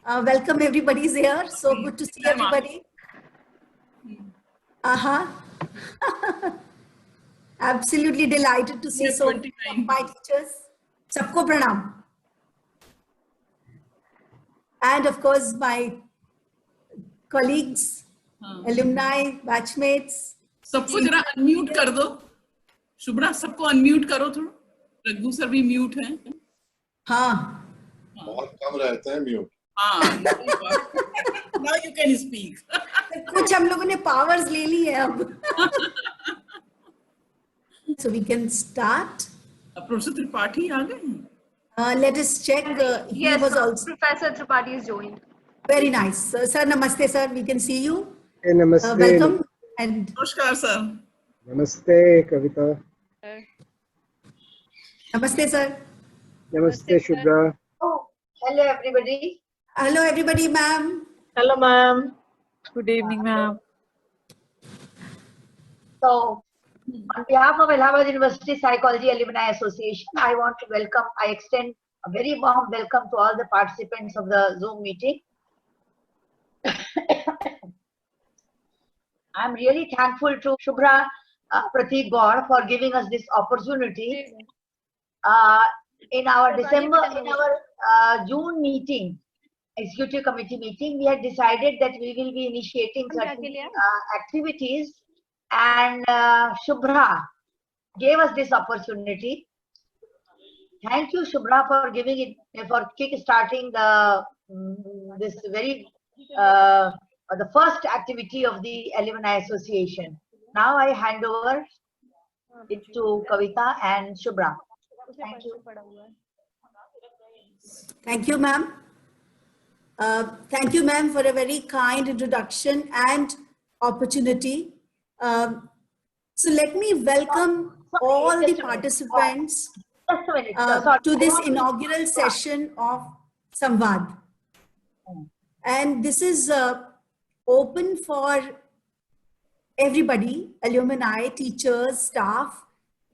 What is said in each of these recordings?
Welcome, everybody's here. So good to see everybody. Absolutely delighted to see so many of my teachers. Sabko pranam. And of course, my colleagues, alumni, batchmates. सबको जरा unmute कर दो शुभ्रा सबको unmute करो थोड़ा Raghu sir भी mute हैं हाँ बहुत कम रहते हैं म्यूट हाँ now you can speak कुछ हम लोगों ने पावर्स ले ली है अब so we can start professor Tripathi आ गए let us check yes was also Professor Tripathi is joined. Very nice sir namaste sir we can see you hey, namaste welcome and नमस्कार सर नमस्ते कविता namaste sir namaste Shubhra oh hello everybody ma'am hello ma'am good evening ma'am so on behalf of Allahabad University Psychology Alumni Association I want to extend a very warm welcome to all the participants of the Zoom meeting. I'm really thankful to Shubhra Prateek Gaur for giving us this opportunity. In our June meeting, executive committee meeting, we had decided that we will be initiating certain activities, and Shubhra gave us this opportunity. Thank you, Shubhra, for giving it, for kick-starting this very the first activity of the Alumni Association. Now I hand over it to Kavita and Shubhra. Thank you. Thank you, ma'am. Thank you, ma'am, for a very kind introduction and opportunity. So let me welcome all the participants to this inaugural session of SAMVAAD. And this is open for everybody, alumni, teachers, staff,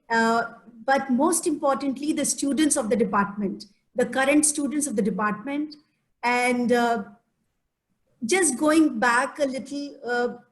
but most importantly, the students of the department, the current students of the department. And just going back a little,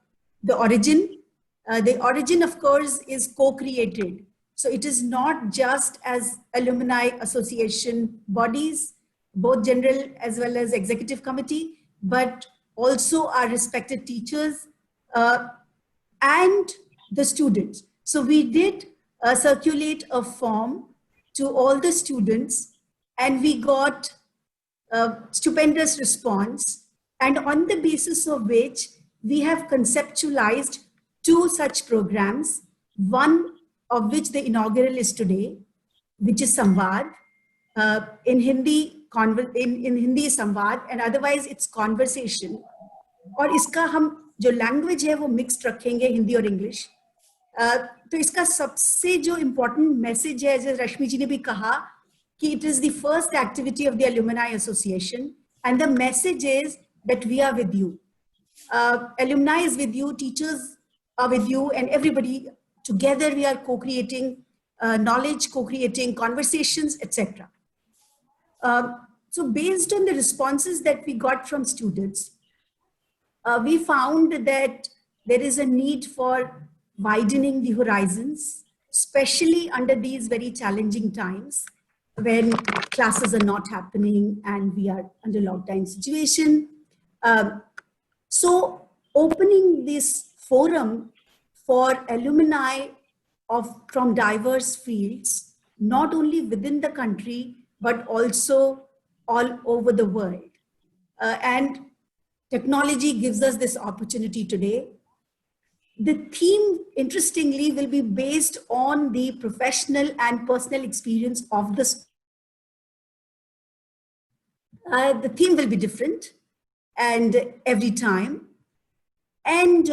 the origin, of course, is co-created. So it is not just as alumni association bodies, both general as well as executive committee, but also our respected teachers and the students. So we did circulate a form to all the students, and we got a stupendous response. And on the basis of which we have conceptualized 2 such programs, one of which the inaugural is today, which is SAMVAAD. In Hindi संवाद and otherwise it's conversation. और इसका हम जो language है वो mixed रखेंगे हिंदी और English. तो इसका सबसे जो important message है जैसे रश्मि जी ने भी कहा कि it is the first activity of the Alumni Association and the message is that we are with you. Alumni is with you, teachers are with you, and everybody together we are co-creating knowledge, co-creating conversations, etc. So based on the responses that we got from students, we found that there is a need for widening the horizons, especially under these very challenging times when classes are not happening and we are under lockdown situation. So opening this forum for alumni from diverse fields, not only within the country, but also all over the world. And technology gives us this opportunity today. The theme, interestingly, will be based on the professional and personal experience of this. The theme will be different and every time. And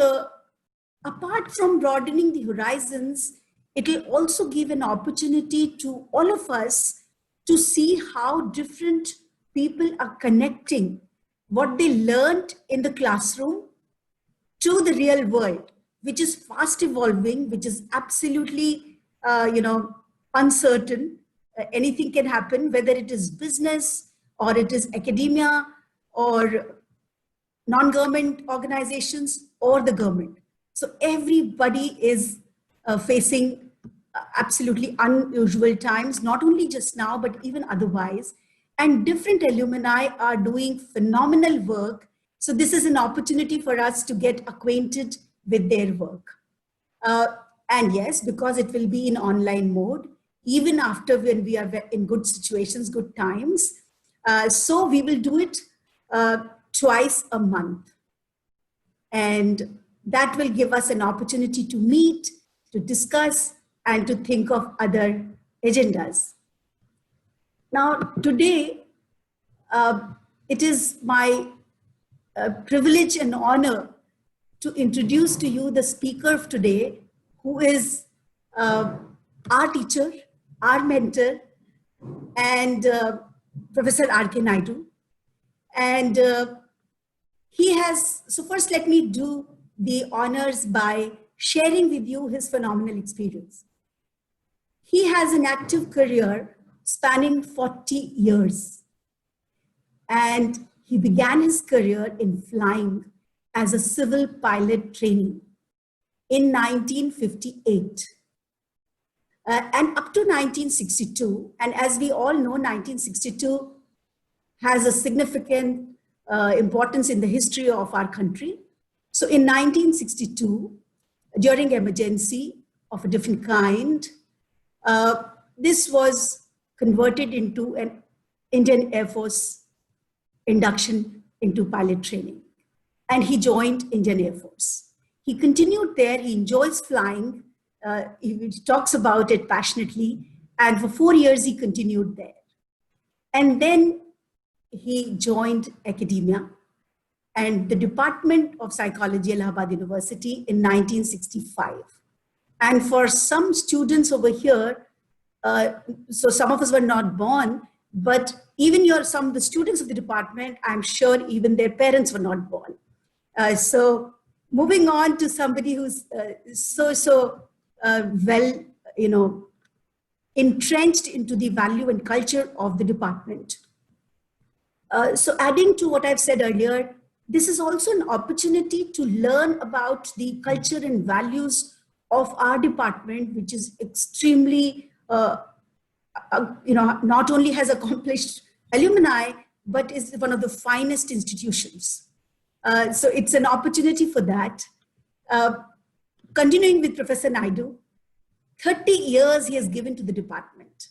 apart from broadening the horizons, it will also give an opportunity to all of us to see how different people are connecting what they learned in the classroom to the real world, which is fast evolving, which is absolutely, uncertain. Anything can happen, whether it is business or it is academia, or non-government organizations or the government. So everybody is facing absolutely unusual times, not only just now, but even otherwise. And different alumni are doing phenomenal work. So this is an opportunity for us to get acquainted with their work. And yes, because it will be in online mode, even after when we are in good situations, good times. So we will do it twice a month. And that will give us an opportunity to meet, to discuss, and to think of other agendas. Now, today, it is my privilege and honor to introduce to you the speaker of today, who is our teacher, our mentor, and Professor R.K. Naidu. And he has, so first let me do the honors by sharing with you his phenomenal experience. He has an active career spanning 40 years. And he began his career in flying as a civil pilot trainee in 1958. And up to 1962, and as we all know, 1962 has a significant importance in the history of our country. So in 1962, during emergency of a different kind, this was converted into an Indian Air Force induction into pilot training. And he joined Indian Air Force. He continued there, he enjoys flying, he talks about it passionately, and for 4 years he continued there. And then he joined academia and the Department of Psychology, Allahabad University in 1965. And for some students over here, so some of us were not born, but even some of the students of the department, I'm sure even their parents were not born. So moving on to somebody who's well, entrenched into the value and culture of the department. So adding to what I've said earlier, this is also an opportunity to learn about the culture and values of our department, which is extremely, not only has accomplished alumni, but is one of the finest institutions. So it's an opportunity for that. Continuing with Professor Naidu, 30 years he has given to the department.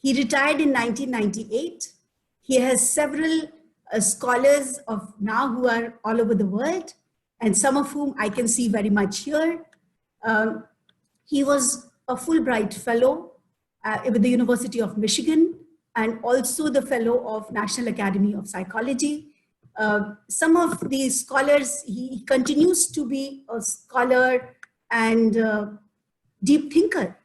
He retired in 1998. He has several scholars of now who are all over the world, and some of whom I can see very much here. He was a Fulbright Fellow with the University of Michigan, and also the Fellow of National Academy of Psychology. Some of these scholars, he continues to be a scholar and deep thinker.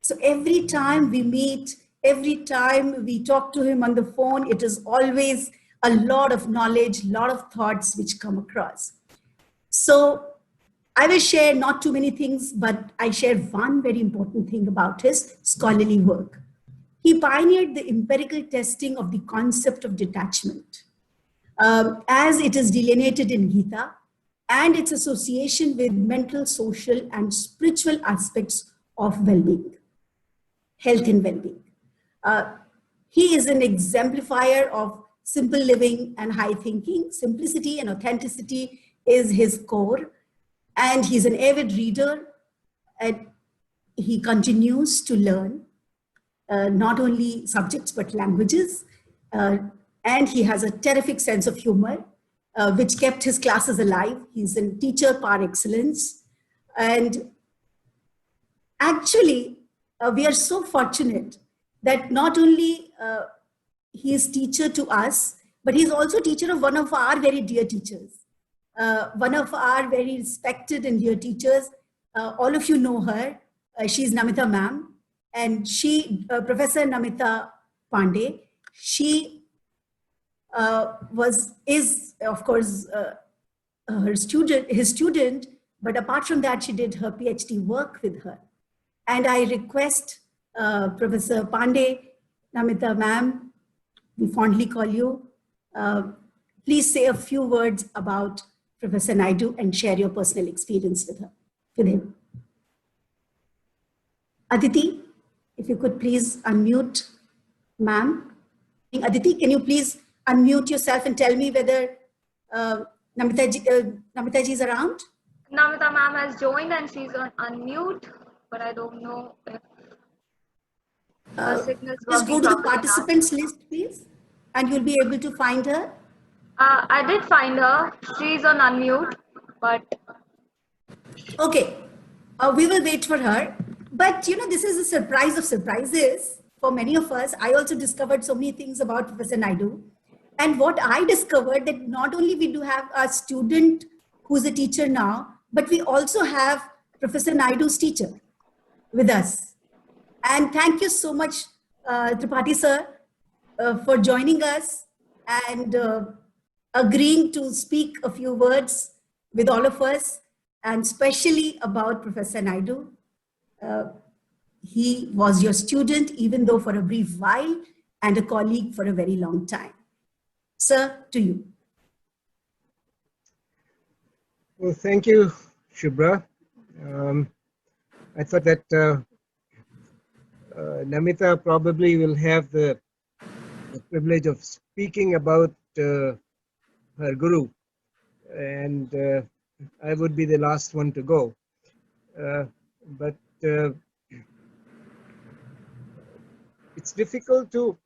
So every time we meet, every time we talk to him on the phone, it is always a lot of knowledge, a lot of thoughts which come across. So I will share not too many things, but I share one very important thing about his scholarly work. He pioneered the empirical testing of the concept of detachment, as it is delineated in Gita, and its association with mental, social, and spiritual aspects of well-being, health and well-being. He is an exemplifier of simple living and high thinking. Simplicity and authenticity is his core, and he's an avid reader, and he continues to learn not only subjects but languages, and he has a terrific sense of humor, which kept his classes alive. He's a teacher par excellence, and actually we are so fortunate that not only he is teacher to us, but he's also teacher of one of our very dear teachers, one of our very respected and dear teachers. All of you know her. She's Namita ma'am, and she, Professor Namita Pandey, she is of course his student, but apart from that, she did her PhD work with her. And I request Professor Pandey, Namita ma'am, we fondly call you, please say a few words about Professor Naidu and share your personal experience with him. Aditi, if you could please unmute, ma'am. Aditi, can you please unmute yourself and tell me whether Namita ji is around? Namita ma'am has joined and she's on unmute, but I don't know if her signal is Just working go to the properly now. participants list, please, and you'll be able to find her. I did find her. She's on unmute, but Okay, we will wait for her. But you know, this is a surprise of surprises for many of us. I also discovered so many things about Professor Naidu. And what I discovered that not only we do have a student who's a teacher now, but we also have Professor Naidu's teacher with us. And thank you so much, Tripathi sir, for joining us and agreeing to speak a few words with all of us, and especially about Professor Naidu. He was your student, even though for a brief while, and a colleague for a very long time. Sir, to you. Well, thank you, Shubhra. I thought that Namita probably will have the privilege of speaking about her guru, and I would be the last one to go. But it's difficult to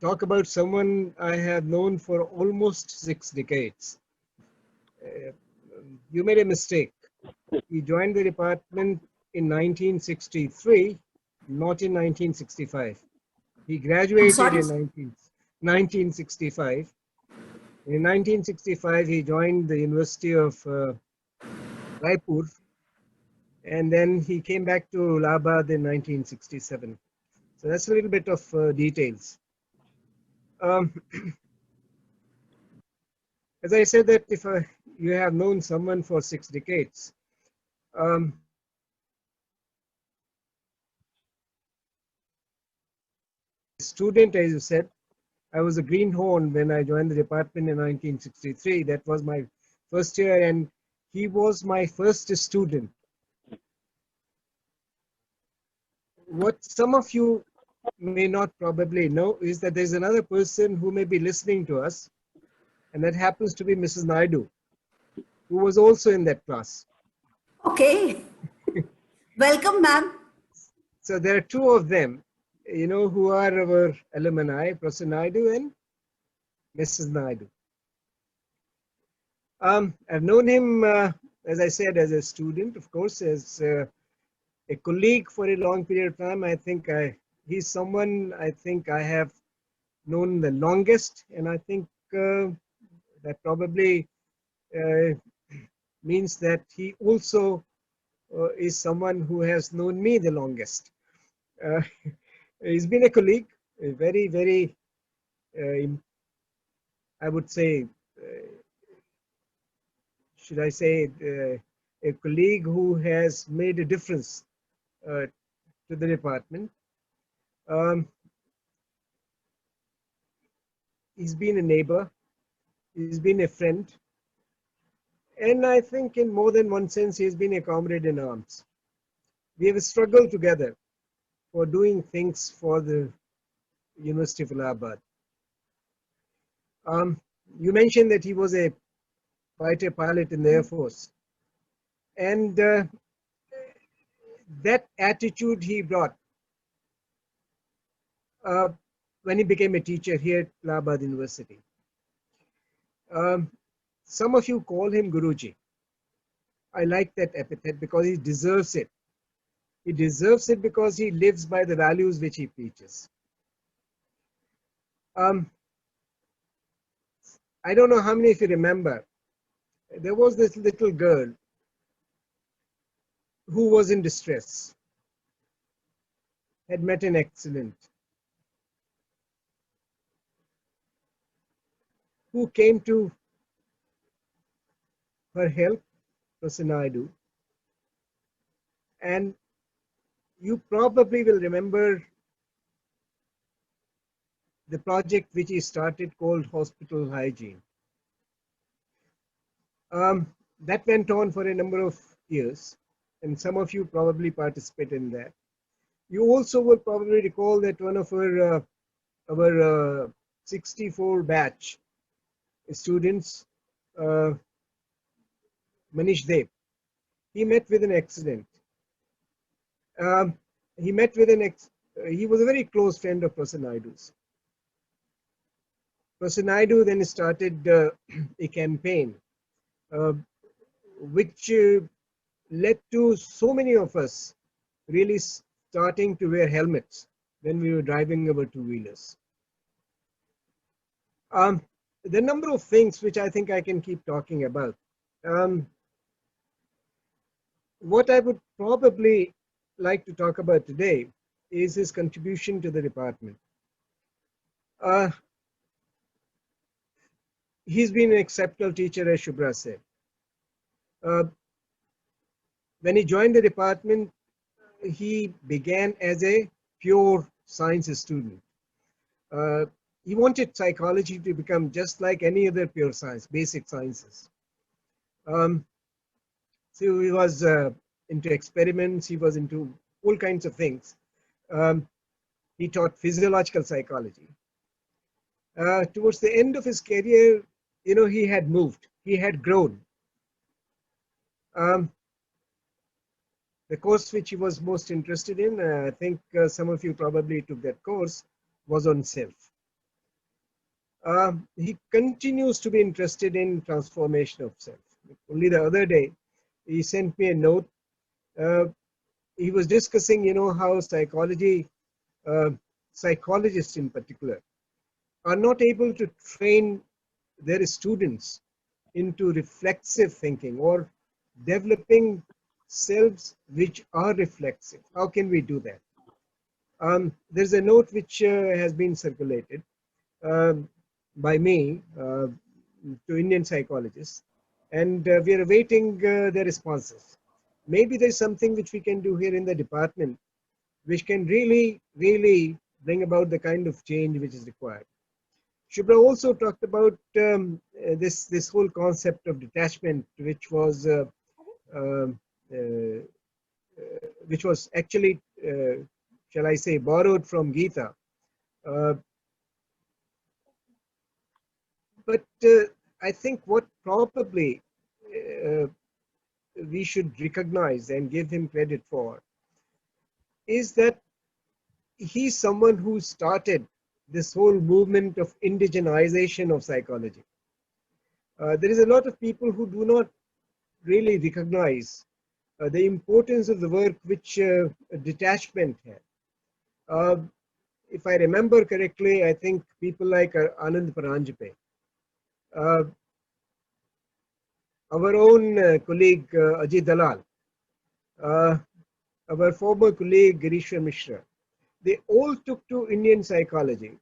talk about someone I have known for almost 6 decades. You made a mistake. He joined the department in 1963, not in 1965. He graduated in 1965. In 1965, he joined the University of Raipur, and then he came back to Allahabad in 1967. So that's a little bit of details. As I said, that if you have known someone for 6 decades, student, as you said, I was a greenhorn when I joined the department in 1963. That was my first year, and he was my first student. What some of you may not probably know is that there's another person who may be listening to us, and that happens to be Mrs. Naidu, who was also in that class. Okay. Welcome, ma'am. So there are two of them, you know, who are our alumni, Professor Naidu and Mrs. Naidu. I've known him, as I said, as a student, of course, as a colleague for a long period of time. I think he's someone I think I have known the longest, and I think that probably means that he also is someone who has known me the longest. He's been a colleague, a very, very, I would say, should I say, a colleague who has made a difference to the department. He's been a neighbor, he's been a friend, and I think in more than one sense, he's been a comrade in arms. We have struggled together for doing things for the University of Allahabad. You mentioned that he was a fighter pilot in the Air Force, and that attitude he brought when he became a teacher here at Allahabad University. Some of you call him Guruji. I like that epithet because he deserves it. He deserves it because he lives by the values which he preaches. I don't know how many of you remember, there was this little girl who was in distress, had met an accident, who came to her help, Professor Naidu, and you probably will remember the project which he started called Hospital Hygiene. That went on for a number of years, and some of you probably participated in that. You also will probably recall that one of our 64 batch students, Manish Dev, he met with an accident. He was a very close friend of Professor NAIDU's. Professor NAIDU then started a campaign which led to so many of us really starting to wear helmets when we were driving our two-wheelers. There are a number of things which I think I can keep talking about. What I would probably like to talk about today is his contribution to the department. He's been an exceptional teacher, as Shubhra said. When he joined the department, he began as a pure science student. He wanted psychology to become just like any other pure science, basic sciences. So he was into experiments, he was into all kinds of things. He taught physiological psychology. Towards the end of his career, you know, he had moved, he had grown. The course which he was most interested in, I think some of you probably took that course, was on self. He continues to be interested in transformation of self. Only the other day, he sent me a note. He was discussing, you know, how psychologists in particular, are not able to train their students into reflexive thinking or developing selves which are reflexive. How can we do that? There's a note which has been circulated by me to Indian psychologists, and we are awaiting their responses. Maybe there's something which we can do here in the department which can really, really bring about the kind of change which is required. Shubhra also talked about this whole concept of detachment, which was actually, shall I say, borrowed from Gita. But I think what probably we should recognize and give him credit for is that he's someone who started this whole movement of indigenization of psychology. There is a lot of people who do not really recognize the importance of the work which detachment had. If I remember correctly, I think people like Anand Paranjape, our own colleague Ajit Dalal, our former colleague Girishwar Mishra, they all took to Indian psychology,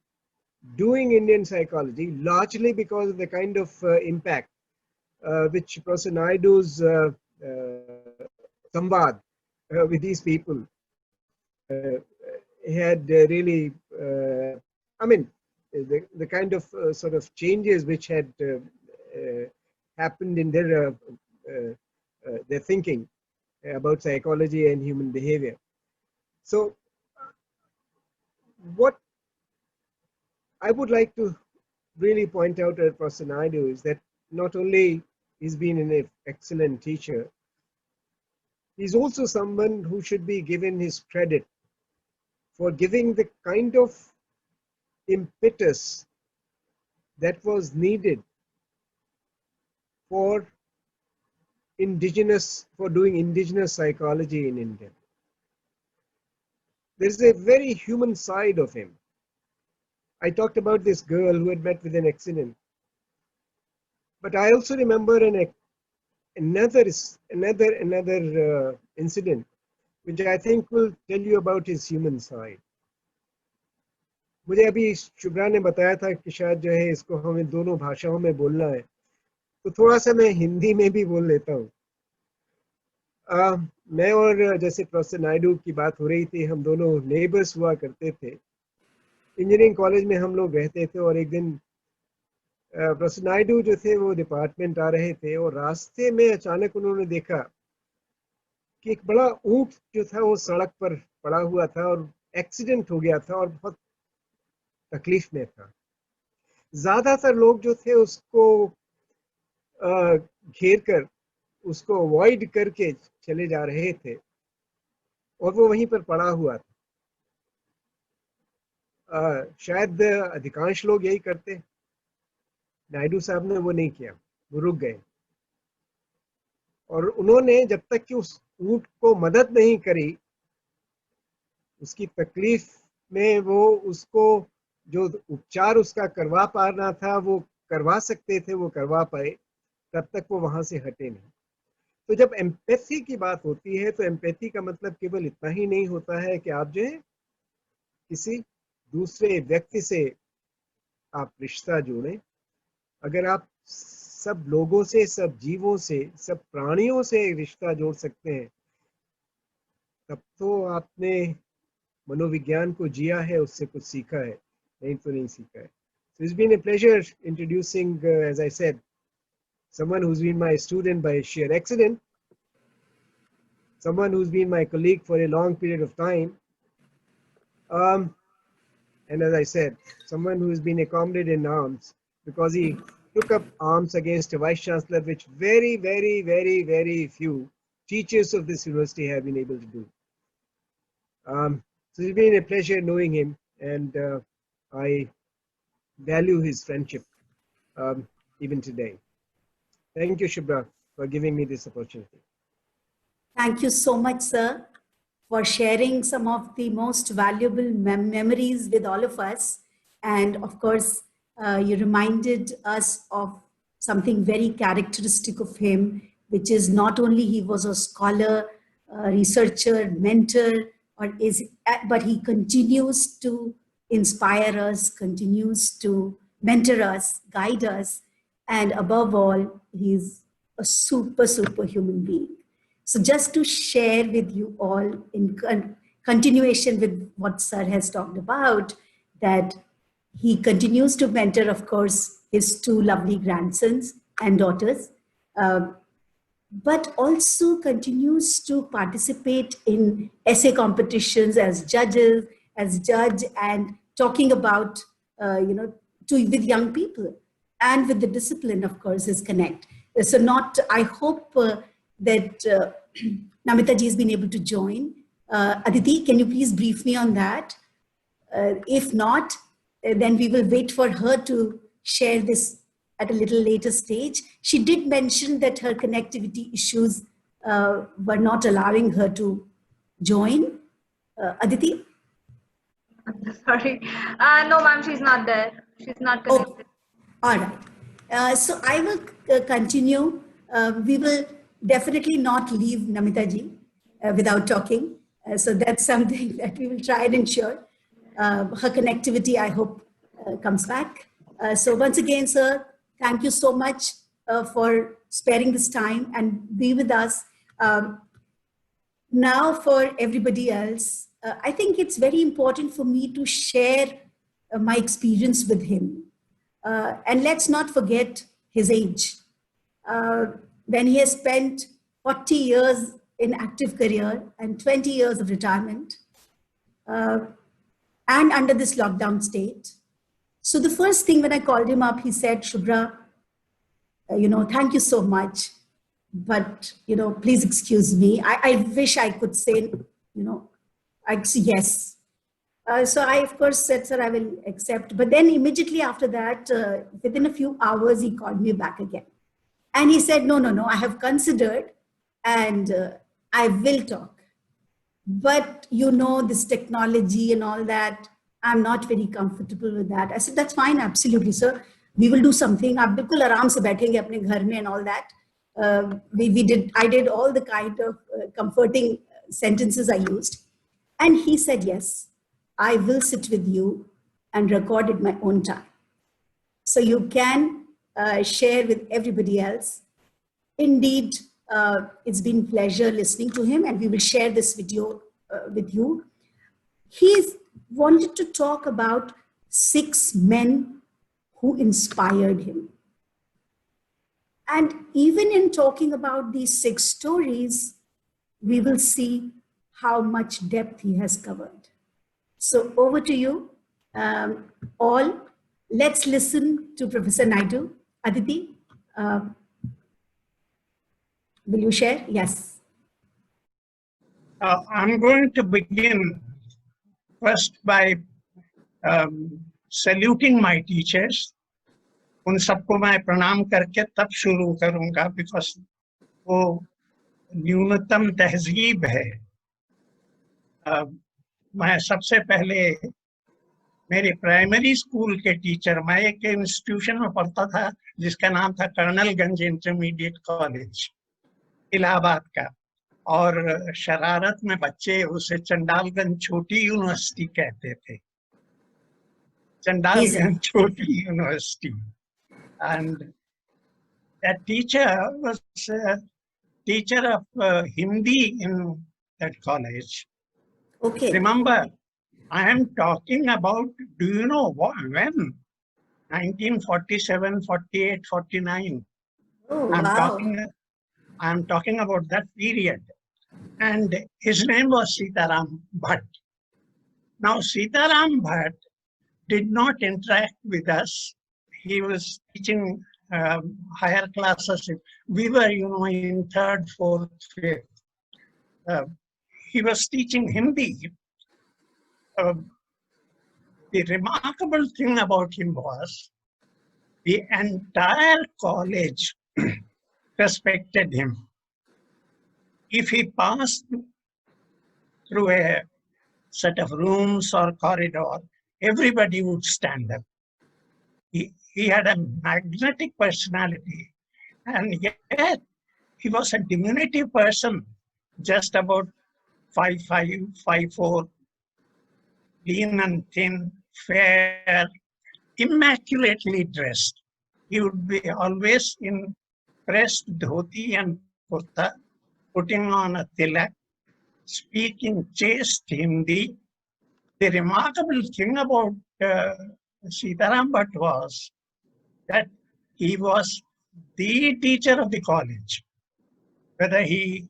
doing Indian psychology largely because of the kind of impact which Professor NAIDU's SAMVAAD with these people had really, I mean, the kind of sort of changes which had happened in their thinking about psychology and human behavior. So what I would like to really point out at Professor NAIDU is that not only he's been an excellent teacher, he's also someone who should be given his credit for giving the kind of impetus that was needed for doing indigenous psychology in India. There's a very human side of him. I talked about this girl who had met with an accident, but I also remember another incident which I think will tell you about his human side. मुझे अभी शुभ्रा ने बताया था कि शायद जो है इसको हमें दोनों भाषाओं में बोलना है, तो थोड़ा सा मैं हिंदी में भी बोल लेता हूँ। मैं और जैसे प्रोफेसर नायडू की बात हो रही थी, हम दोनों नेबर्स हुआ करते थे। इंजीनियरिंग कॉलेज में हम लोग रहते थे और एक दिन प्रोफेसर नायडू जो थे वो डिपार्टमेंट आ रहे थे और रास्ते में अचानक उन्होंने देखा कि एक बड़ा ऊंट जो था वो सड़क पर पड़ा हुआ था और एक्सीडेंट हो गया था और बहुत तकलीफ में था। ज्यादातर लोग जो थे उसको घेर कर उसको अवॉइड करके चले जा रहे थे और वो वहीं पर पड़ा हुआ था। शायद अधिकांश लोग यही करते। नायडू साहब ने वो नहीं किया, वो रुक गए और उन्होंने जब तक कि उस ऊंट को मदद नहीं करी, उसकी तकलीफ में वो उसको जो उपचार उसका करवा पाना था वो करवा सकते थे, वो करवा पाए, तब तक वो वहां से हटे नहीं। तो जब एम्पैथी की बात होती है तो एम्पैथी का मतलब केवल इतना ही नहीं होता है कि आप जो है किसी दूसरे व्यक्ति से आप रिश्ता जोड़ें। अगर आप सब लोगों से, सब जीवों से, सब प्राणियों से रिश्ता जोड़ सकते हैं, तब तो आपने मनोविज्ञान को जिया है, उससे कुछ सीखा है, नहीं तो नहीं सीखा है। So it's been a pleasure introducing, as I said, someone who's been my student by sheer accident, someone who's been my colleague for a long period of time, and as I said, someone who's been a comrade in arms, because he took up arms against a vice chancellor, which very, very, very, very few teachers of this university have been able to do. So it's been a pleasure knowing him, and I value his friendship even today. Thank you, Shubhra, for giving me this opportunity. Thank you so much, sir, for sharing some of the most valuable memories with all of us. And of course, you reminded us of something very characteristic of him, which is not only he was a scholar, researcher, mentor, but he continues to inspire us, continues to mentor us, guide us, and above all, he's a super, super human being. So just to share with you all in continuation with what Sir has talked about, that he continues to mentor, of course, his two lovely grandsons and daughters, but also continues to participate in essay competitions as judge, and talking about, with young people, and with the discipline, of course, his connect. So I hope that Namita ji has been able to join. Aditi, can you please brief me on that? If not, then we will wait for her to share this at a little later stage. She did mention that her connectivity issues were not allowing her to join. Aditi? Sorry. No, ma'am, she's not there. She's not connected. Oh, all right. So I will continue. We will definitely not leave Namita ji without talking. So that's something that we will try and ensure. Her connectivity, I hope, comes back. So once again, sir, thank you so much for sparing this time and be with us. Now for everybody else, I think it's very important for me to share my experience with him. And let's not forget his age. When he has spent 40 years in active career and 20 years of retirement, and under this lockdown state. So the first thing when I called him up, he said, Shubhra, thank you so much, but, please excuse me. I wish I could say, I'd say yes. So I, of course, said, sir, I will accept. But then immediately after that, within a few hours, he called me back again. And he said, no, I have considered and I will talk. But this technology and all that, I'm not very comfortable with that. I said, that's fine, absolutely, sir. We will do something. Aap bilkul aaram se baithenge apne ghar mein and all that. I did all the kind of comforting sentences I used. And he said, yes, I will sit with you and record at my own time. So you can share with everybody else. Indeed, it's been a pleasure listening to him, and we will share this video with you. He wanted to talk about 6 men who inspired him. And even in talking about these 6 stories, we will see how much depth he has covered. So over to you, all. Let's listen to Professor Naidu. Aditi, will you share? Yes. I'm going to begin first by saluting my teachers. उन सबको मैं प्रणाम करके तब शुरू करूंगा because वो न्यूनतम तहजीब है। मैं सबसे पहले मेरे प्राइमरी स्कूल के टीचर, मैं एक इंस्टीट्यूशन में पढ़ता था जिसका नाम था कर्नलगंज इंटरमीडिएट कॉलेज इलाहाबाद का, और शरारत में बच्चे उसे चंडालगंज छोटी यूनिवर्सिटी कहते थे, चंडालगंज छोटी university. And that teacher was a teacher of Hindi in that college. Okay. Remember, I am talking about, do you know what, when? 1947, 48, 49. Oh, wow. I'm talking about that period. And his name was Sitaram Bhatt. Now, Sitaram Bhatt did not interact with us. He was teaching higher classes. We were, in 3rd, 4th, 5th. He was teaching Hindi. The remarkable thing about him was the entire college respected him. If he passed through a set of rooms or corridor, everybody would stand up. He had a magnetic personality, and yet he was a diminutive person, just about 5'5", 5'4", lean and thin, fair, immaculately dressed. He would be always in pressed dhoti and kurta, putting on a tilak, speaking chaste Hindi. The remarkable thing about Sitaram Bhatt was that he was the teacher of the college. Whether he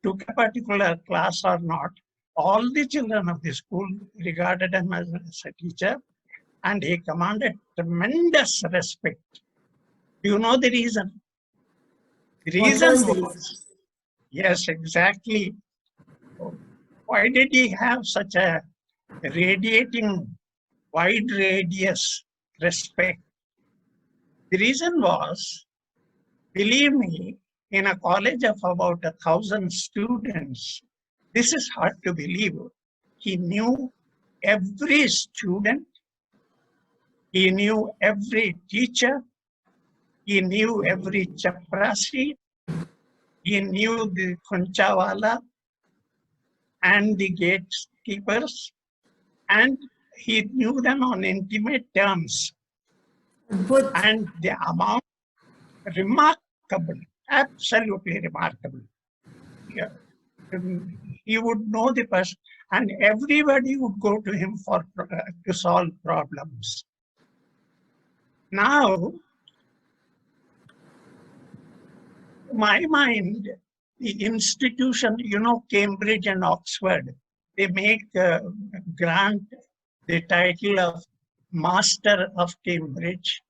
took a particular class or not, all the children of the school regarded him as a teacher, and he commanded tremendous respect. Do you know the reason? The reason was, yes, exactly. Why did he have such a radiating, wide radius respect? The reason was, believe me, in a college of about 1,000 students, this is hard to believe. He knew every student, he knew every teacher, he knew every chaprasi, he knew the kunchawala and the gatekeepers, and he knew them on intimate terms. Good. And the amount, remarkable, absolutely remarkable. Yeah. He would know the person, and everybody would go to him for to solve problems. Now, to my mind, the institution, Cambridge and Oxford, they make grant the title of Master of Cambridge.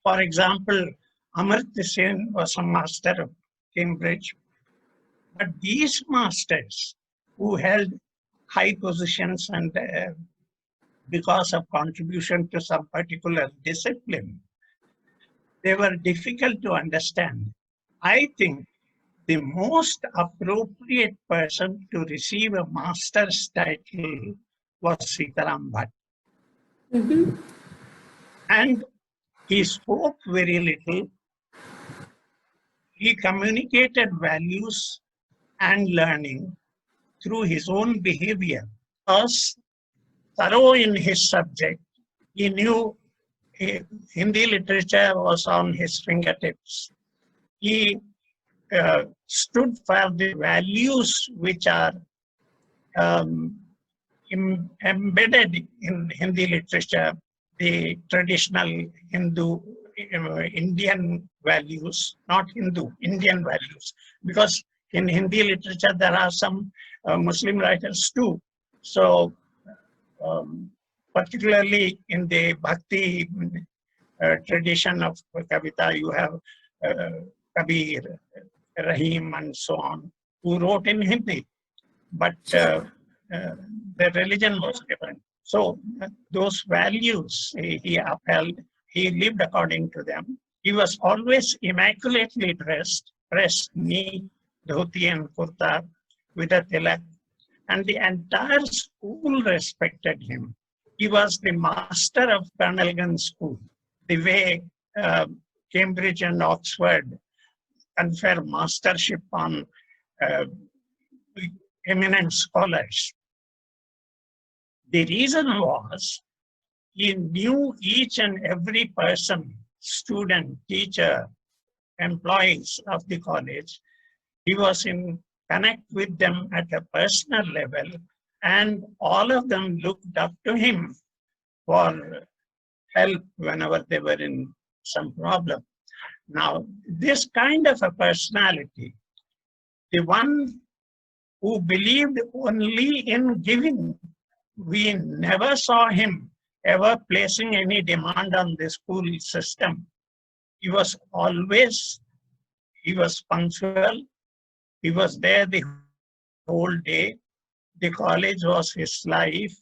For example, Amartya Sen was a master of Cambridge. But these masters who held high positions and because of contribution to some particular discipline, they were difficult to understand. I think the most appropriate person to receive a master's title was Sitaram Bhatt. Mm-hmm. And he spoke very little. He communicated values and learning through his own behavior. Was thorough in his subject. He knew Hindi literature was on his fingertips. He stood for the values which are embedded in Hindi literature, the traditional Hindu, Indian values, not Hindu, Indian values, because in Hindi literature there are some Muslim writers too. So particularly in the Bhakti tradition of Kavita, you have Kabir, Rahim and so on, who wrote in Hindi, but the religion was different. So those values he upheld, he lived according to them. He was always immaculately dressed, neat, dhoti and kurta with a tilak, and the entire school respected him. He was the master of Carnarvon School, the way Cambridge and Oxford confer mastership on eminent scholars. The reason was he knew each and every person, student, teacher, employees of the college. He was in connect with them at a personal level, and all of them looked up to him for help whenever they were in some problem. Now, this kind of a personality, the one who believed only in giving, we never saw him ever placing any demand on the school system. He was always, he was punctual, he was there the whole day. The college was his life,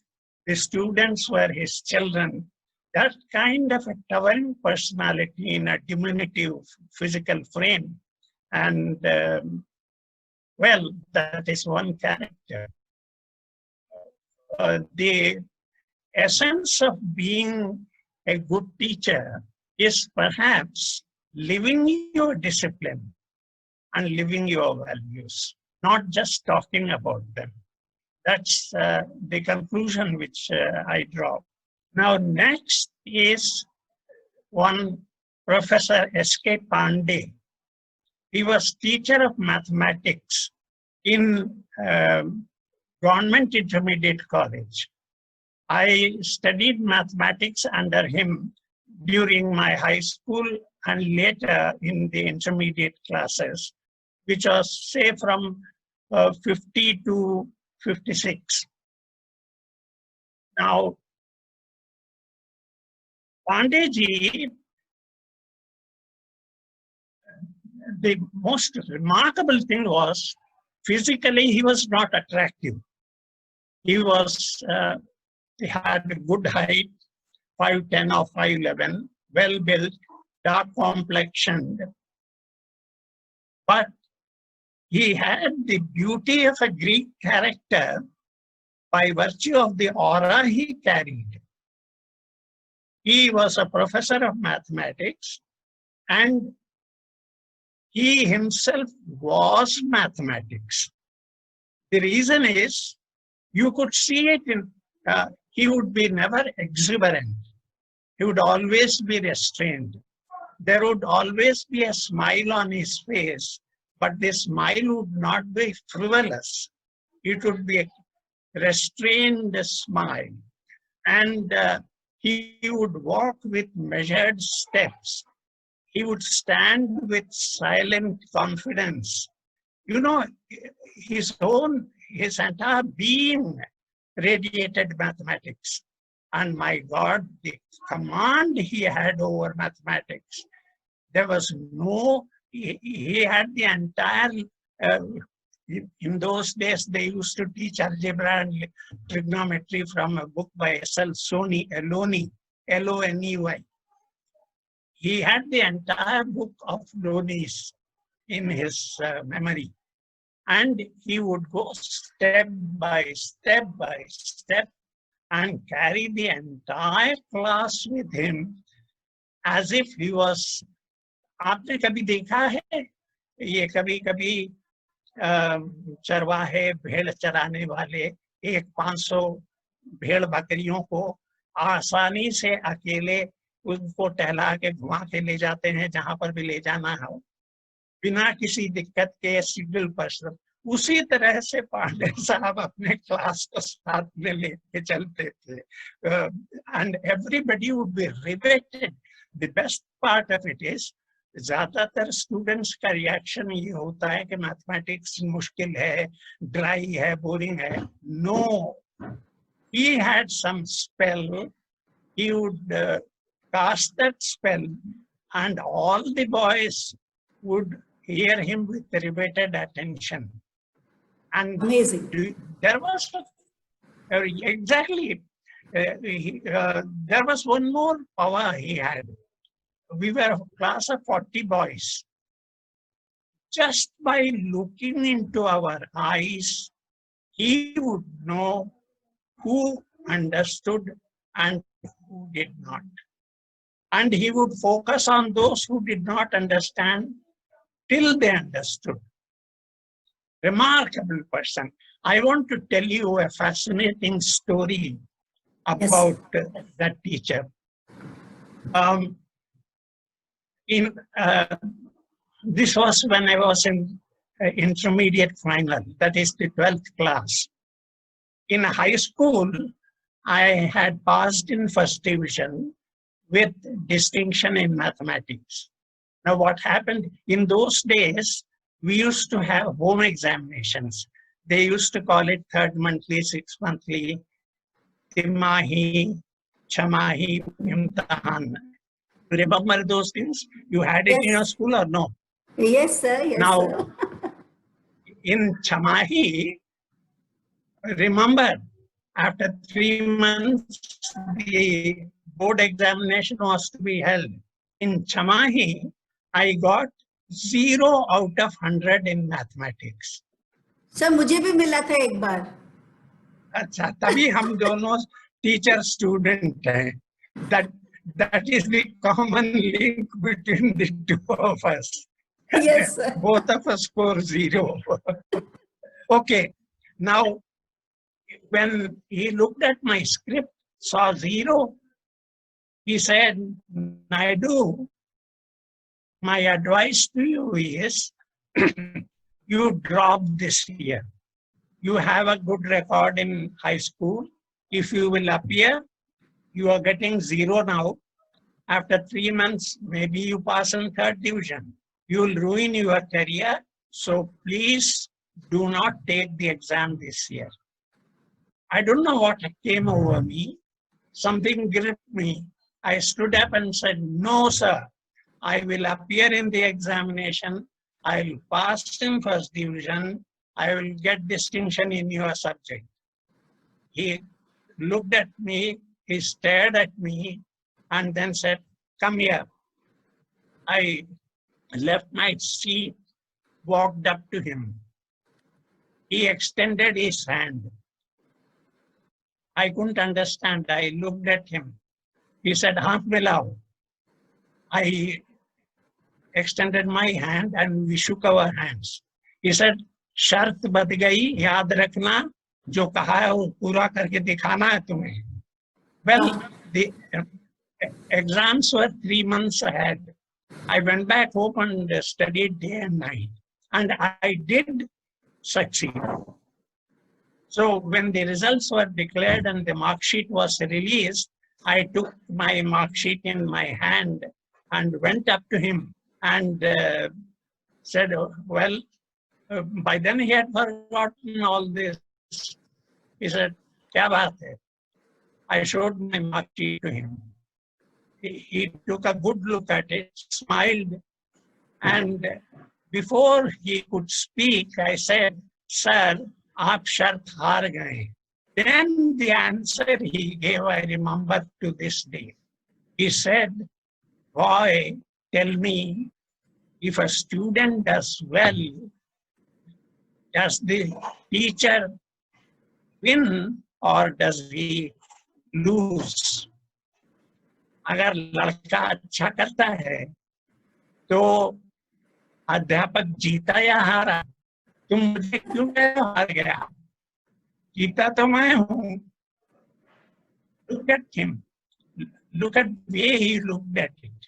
the students were his children. That kind of a towering personality in a diminutive physical frame. And well, that is one character. The essence of being a good teacher is perhaps living your discipline and living your values, not just talking about them. That's the conclusion which I draw. Now, next is one Professor S.K. Pandey. He was teacher of mathematics in Government Intermediate College. I studied mathematics under him during my high school and later in the intermediate classes, which was, say, from 50 to 56. Now, Pandeyji, the most remarkable thing was, physically he was not attractive. He was, he had a good height, 5'10" or 5'11", well built, dark complexioned. But he had the beauty of a Greek character by virtue of the aura he carried. He was a professor of mathematics, and he himself was mathematics. The reason is, you could see it in, he would be never exuberant. He would always be restrained. There would always be a smile on his face, but the smile would not be frivolous. It would be a restrained smile. And he would walk with measured steps. He would stand with silent confidence. You know, his entire being radiated mathematics. And my God, the command he had over mathematics, there was no, he had the entire, in those days they used to teach algebra and trigonometry from a book by S.L. Loney, L-O-N-E-Y. He had the entire book of Loney's in his memory. And he would go step by step by step and carry the entire class with him as if he was, आपने कभी देखा है ये कभी चरवाहे भेड़ चराने वाले 500 भेड़ बकरियों को आसानी से अकेले उनको टहला के घुमा के ले जाते हैं जहां पर भी ले जाना हो बिना किसी दिक्कत के सिग्नल पर उसी तरह से पांडे साहब अपने क्लास को साथ में लेके चलते थे, and everybody would be riveted. The best part of it is, ज्यादातर स्टूडेंट्स का रिएक्शन ये होता है कि मैथमेटिक्स मुश्किल है, ड्राई है, बोरिंग है. No, he had some spell. He would cast that spell, and all the boys would hear him with riveted attention. And Amazing. There was exactly there was one more power he had. We were a class of 40 boys. Just by looking into our eyes, he would know who understood and who did not. And he would focus on those who did not understand till they understood. Remarkable person. I want to tell you a fascinating story about that teacher. This was when I was in intermediate final, that is the 12th class. In high school, I had passed in first division with distinction in mathematics. Now what happened, in those days, we used to have home examinations. They used to call it third monthly, sixth monthly, timahi, chamahi, imtahan. Remember those things? You had it in your school or no? Yes, sir. Yes, now, sir. In chamahi, remember, after 3 months, the board examination was to be held. In chamahi, I got 0 out of 100 in mathematics. Sir, मुझे भी मिला था एक बार. अच्छा, तभी हम दोनों teacher student हैं. That is the common link between the two of us. Yes, sir. Both of us score 0. Okay, now when he looked at my script, saw 0, he said, Naidu, my advice to you is, you drop this year. You have a good record in high school. If you will appear, you are getting 0 now. After 3 months, maybe you pass in third division. You will ruin your career. So please do not take the exam this year. I don't know what came over me. Something gripped me. I stood up and said, no, sir. I will appear in the examination. I will pass in first division. I will get distinction in your subject. He looked at me, he stared at me, and then said, come here. I left my seat, walked up to him. He extended his hand. I couldn't understand. I looked at him. He said, "Haath milao." I extended my hand and we shook our hands. He said, "Shart bad gayi, yaad rakhna, jo kaha hai wo pura karke dikhana hai tumhe." Well, the exams were 3 months ahead. I went back home and studied day and night, and I did succeed. So when the results were declared and the mark sheet was released, I took my mark sheet in my hand and went up to him and said, well, by then he had forgotten all this. He said, "Kya baat hai?" I showed my mark sheet to him. He took a good look at it, smiled, and before he could speak, I said, "Sir, aap shart haar gaye." Then the answer he gave, I remember to this day. He said, "Boy, tell me, if a student does well, does the teacher win or does he lose?" अगर लड़का अच्छा करता है तो अध्यापक जीता या हारा, तुम मुझे क्यों कह हार गया? जीता तो मैं हूं. Look at him. Look at the way he looked at it.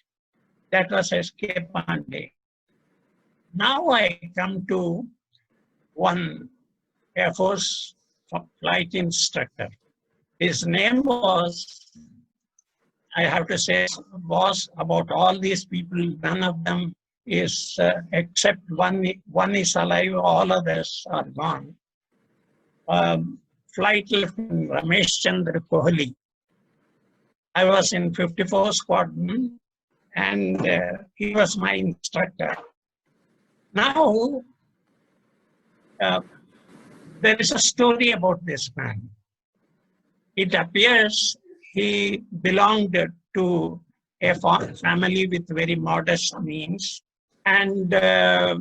That was S.K. Pandey. Now I come to one Air Force flight instructor. His name was, I have to say, was about all these people, none of them is, except one is alive, all others are gone. Flight Lieutenant Ramesh Chandra Kohli. I was in 54 Squadron and he was my instructor. Now, there is a story about this man. It appears he belonged to a family with very modest means, and there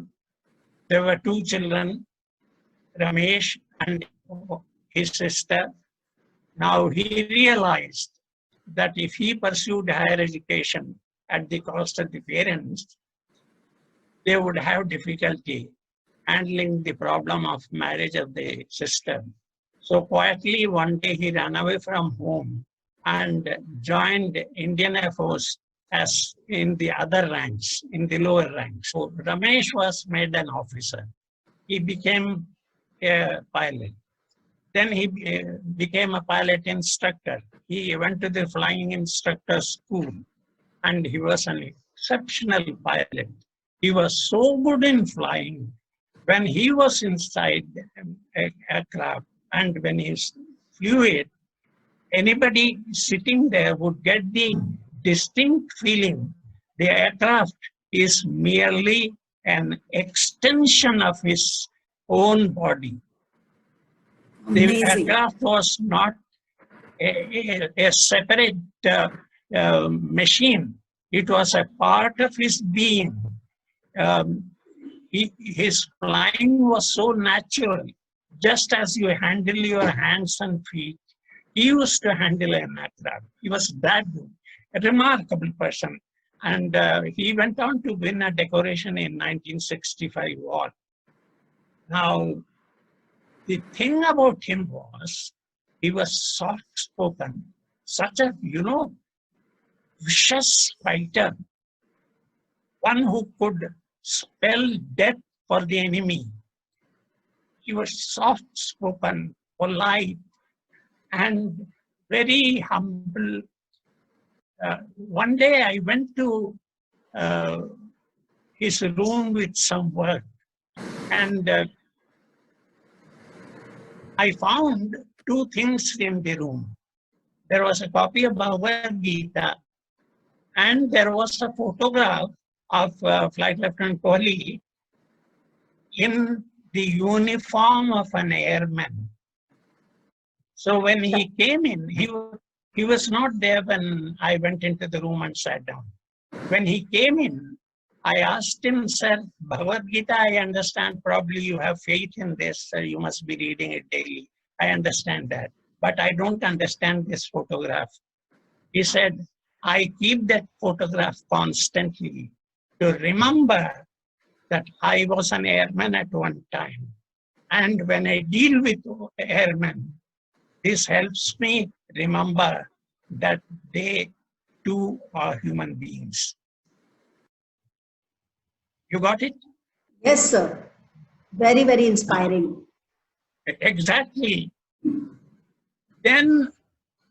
were two children, Ramesh and his sister. Now he realized that if he pursued higher education at the cost of the parents, they would have difficulty handling the problem of marriage of the sister. So quietly one day he ran away from home and joined Indian Air Force as in the other ranks, in the lower ranks. So Ramesh was made an officer. He became a pilot. Then he became a pilot instructor. He went to the flying instructor school and he was an exceptional pilot. He was so good in flying. When he was inside an aircraft and when he flew it, anybody sitting there would get the distinct feeling the aircraft is merely an extension of his own body. Amazing. The aircraft was not a separate machine. It was a part of his being. His flying was so natural. Just as you handle your hands and feet, he used to handle an aircraft. He was that good, a remarkable person. And he went on to win a decoration in 1965 war. Now, the thing about him was, he was soft-spoken, such a, vicious fighter, one who could spell death for the enemy. He was soft-spoken, polite, and very humble. One day I went to his room with some work, and I found two things in the room. There was a copy of Bhagavad Gita, and there was a photograph of Flight Lieutenant Kohli in the uniform of an airman. So when he came in, he was not there when I went into the room and sat down. When he came in, I asked him, sir, Bhagavad Gita, I understand probably you have faith in this, you must be reading it daily. I understand that, but I don't understand this photograph. He said, I keep that photograph constantly to remember that I was an airman at one time. And when I deal with airmen, this helps me remember that they too are human beings. You got it? Yes, sir. Very, very inspiring. Exactly. Then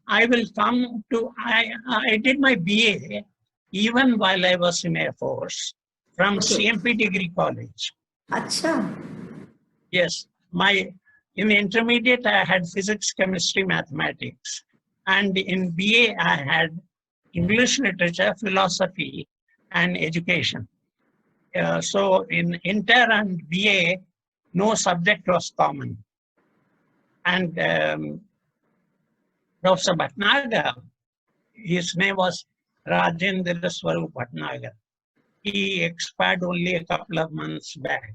I will come to, I did my BA even while I was in Air Force from CMP Degree College. Acha. Yes, in the intermediate I had physics, chemistry, mathematics. And in BA I had English literature, philosophy, and education. So in inter and BA, no subject was common. And Professor Bhatnagar, his name was Rajendra Swarup Bhatnagar. He expired only a couple of months back.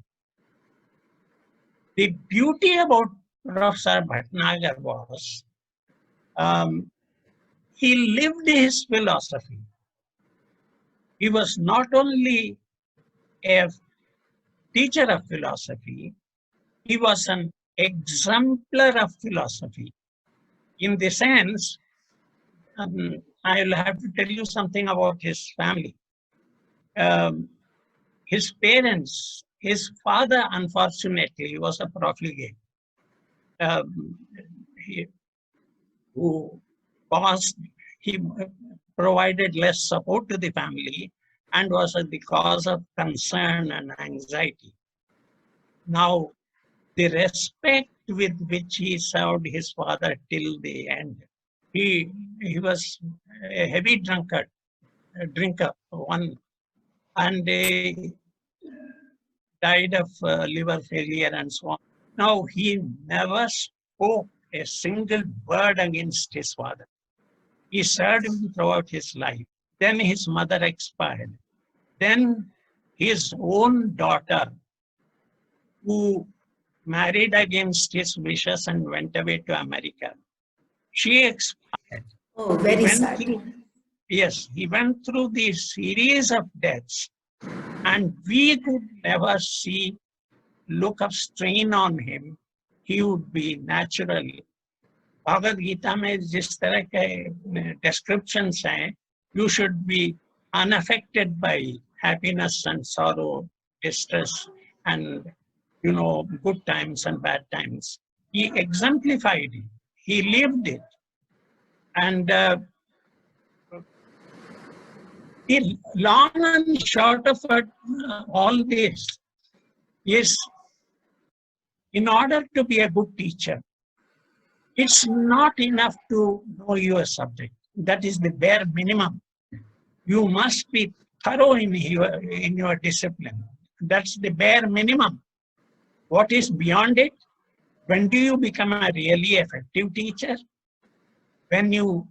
The beauty about Professor Bhatnagar was, he lived his philosophy. He was not only a teacher of philosophy, he was an exemplar of philosophy. In the sense, I'll have to tell you something about his family. His parents, his father, unfortunately, was a profligate. He provided less support to the family and was the cause of concern and anxiety. Now, the respect with which he served his father till the end. He was a heavy drinker, and died of liver failure and so on. Now, he never spoke a single word against his father. He served him throughout his life. Then his mother expired. Then his own daughter, who married against his wishes and went away to America, she expired. Oh, very sad. Yes, he went through this series of deaths, and we could never see look of strain on him. He would be naturally. Bhagavad Gita में जिस तरह के descriptions हैं, you should be unaffected by happiness and sorrow, distress, and good times and bad times. He exemplified it. He lived it, and the long and short of it, all this is, in order to be a good teacher, it's not enough to know your subject. That is the bare minimum. You must be thorough in your discipline. That's the bare minimum. What is beyond it? When do you become a really effective teacher? When you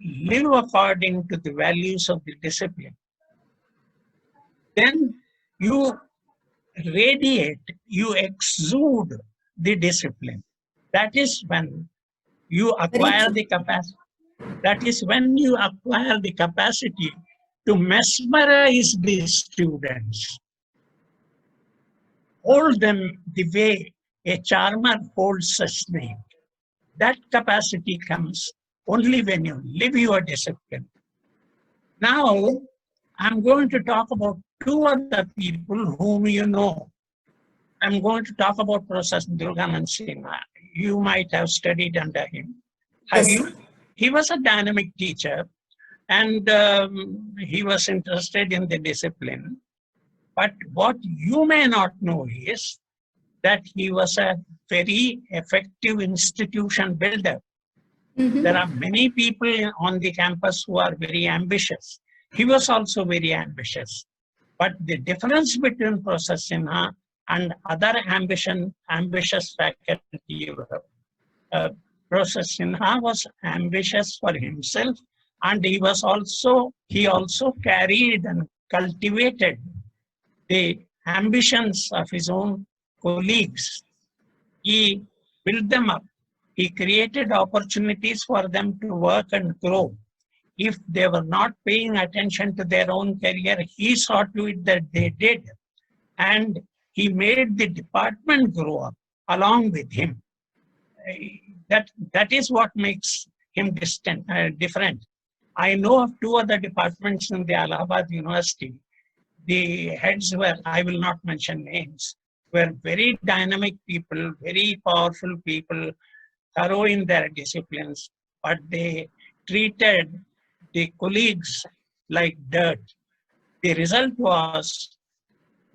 live according to the values of the discipline. Then you radiate, you exude the discipline. That is when you acquire the capacity. That is when you acquire the capacity to mesmerize the students. Hold them the way a charmer holds a snake. That capacity comes only when you live your discipline. Now, I'm going to talk about two other people whom you know. I'm going to talk about Professor Durganand Sinha. You might have studied under him. Have you? He was a dynamic teacher, and he was interested in the discipline. But what you may not know is that he was a very effective institution builder. There are many people on the campus who are very ambitious. He was also very ambitious. But the difference between Professor Sinha and other ambitious faculty, Professor Sinha was ambitious for himself, and he also carried and cultivated the ambitions of his own colleagues. He built them up. He created opportunities for them to work and grow. If they were not paying attention to their own career, he saw to it that they did. And he made the department grow up along with him. That is what makes him different. I know of two other departments in the Allahabad University. The heads were, I will not mention names, were very dynamic people, very powerful people, thorough in their disciplines, but they treated the colleagues like dirt. The result was,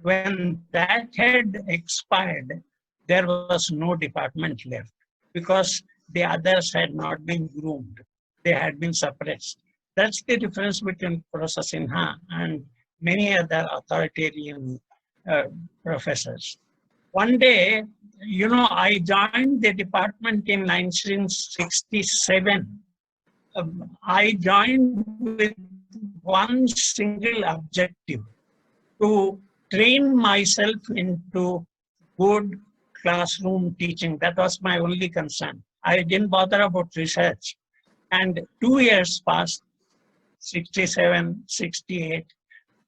when that had expired, there was no department left because the others had not been groomed. They had been suppressed. That's the difference between Professor Sinha and many other authoritarian professors. One day, I joined the department in 1967. I joined with one single objective: to train myself into good classroom teaching. That was my only concern. I didn't bother about research. And 2 years passed, 67, 68.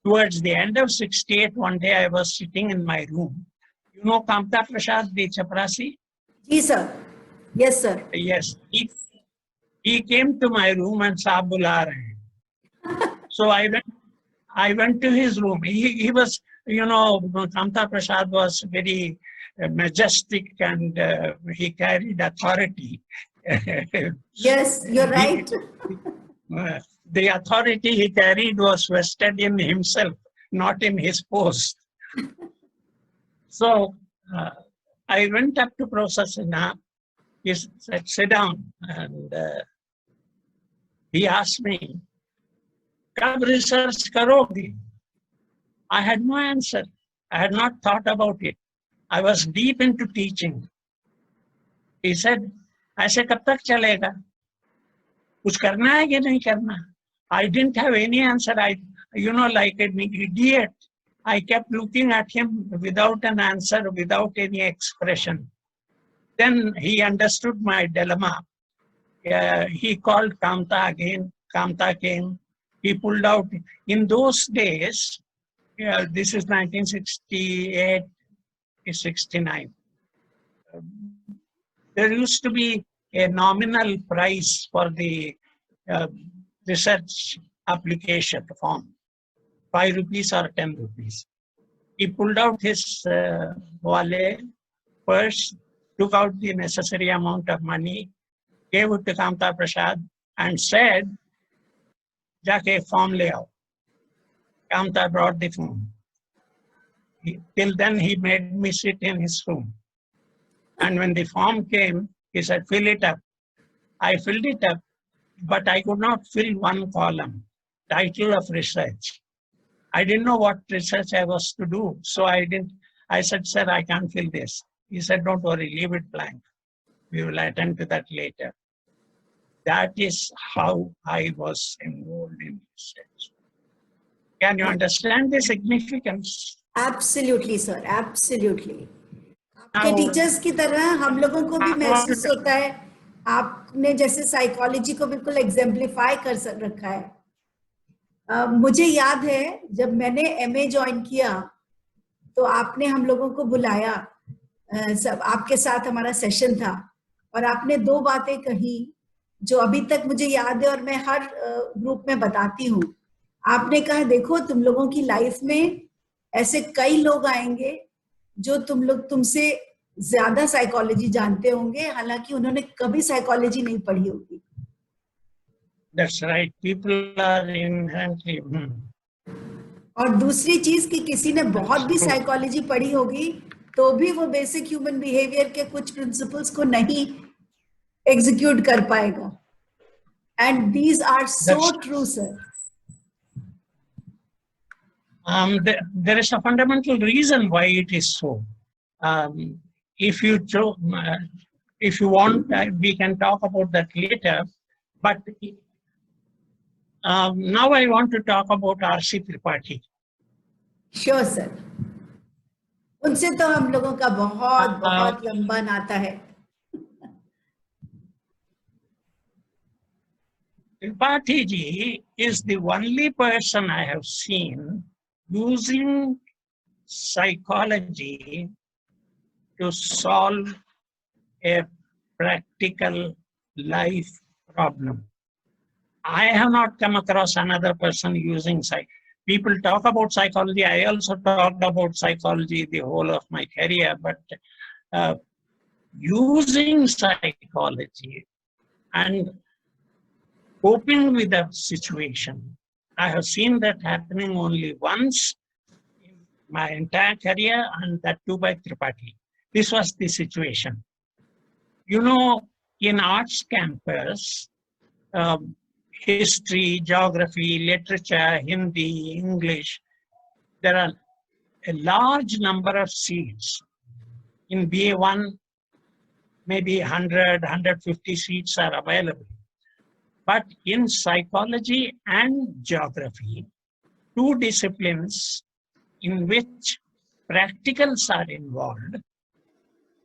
Towards the end of 68, one day I was sitting in my room. You know Kamta Prasad de Chaprasi? Yes, sir. Yes, sir. Yes. He came to my room and saab bula rahe hain. So I went to his room. He was you know, Kamta Prasad was very majestic and he carried authority. Yes, you're right. The authority he carried was vested in himself, not in his post. So I went up to Professor Sinha. He said, sit down. And he asked me, "Kab research karogi?" I had no answer. I had not thought about it. I was deep into teaching. He said, "Aise kab tak chalega? Kuch karna hai ki nahi karna?" I didn't have any answer. You know, like an idiot, I kept looking at him without an answer, without any expression. Then he understood my dilemma. He called Kamta again. Kamta came. He pulled out. In those days, this is 1968, 69. There used to be a nominal price for the research application form, 5 rupees or 10 rupees. He pulled out his wallet, purse, took out the necessary amount of money, gave it to Kamta Prasad and said, "Jaake form le aao." Kamta brought the form. Till then he made me sit in his room. And when the form came, he said, "Fill it up." I filled it up, but I could not fill one column, title of research. I didn't know what research I was to do. So I said, "Sir, I can't fill this." He said, "Don't worry, leave it blank. We will attend to that later." That is how I was involved in research. Can you understand the significance? Absolutely, sir. Absolutely. आपके teachers की तरह हम लोगों को भी महसूस होता है, आपने जैसे साइकोलॉजी को बिल्कुल एग्जेम्पलीफाई कर रखा है। मुझे याद है जब मैंने एमए ज्वाइन किया तो आपने हम लोगों को बुलाया, सब आपके साथ हमारा सेशन था और आपने 2 बातें कही जो अभी तक मुझे याद है और मैं हर ग्रुप में बताती हूँ। आपने कहा, देखो तुम लोगों की लाइफ में ऐसे कई लोग आएंगे जो तुमसे ज्यादा साइकोलॉजी जानते होंगे, हालांकि उन्होंने कभी साइकोलॉजी नहीं पढ़ी होगी। That's right. People are inherently. और दूसरी चीज कि किसी ने बहुत भी साइकोलॉजी पढ़ी होगी तो भी वो बेसिक ह्यूमन बिहेवियर के कुछ प्रिंसिपल्स को नहीं एग्जीक्यूट कर पाएगा। And these are so true, sir. There is a fundamental reason why it is so. If you want, we can talk about that later. But now I want to talk about R.C. Tripathi. Sure, sir. उनसे तो हम लोगों का बहुत बहुत लंबा नाता है। Tripathi ji is the only person I have seen using psychology to solve a practical life problem. I have not come across another person using psychology. People talk about psychology. I also talked about psychology the whole of my career, but using psychology and coping with a situation, I have seen that happening only once in my entire career, and that too by Tripathi. This was the situation. You know, in arts campus, history, geography, literature, Hindi, English, there are a large number of seats. In BA1, maybe 100, 150 seats are available. But in psychology and geography, 2 disciplines in which practicals are involved,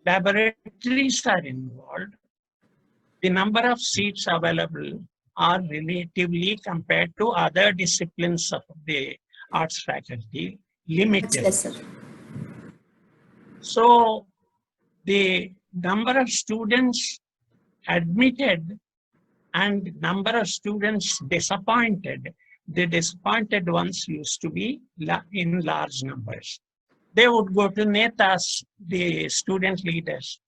laboratories are involved, the number of seats available are relatively, compared to other disciplines of the arts faculty, limited. Yes, sir. So the number of students admitted and number of students disappointed the disappointed ones used to be in large numbers. They would go to netas, the student leaders.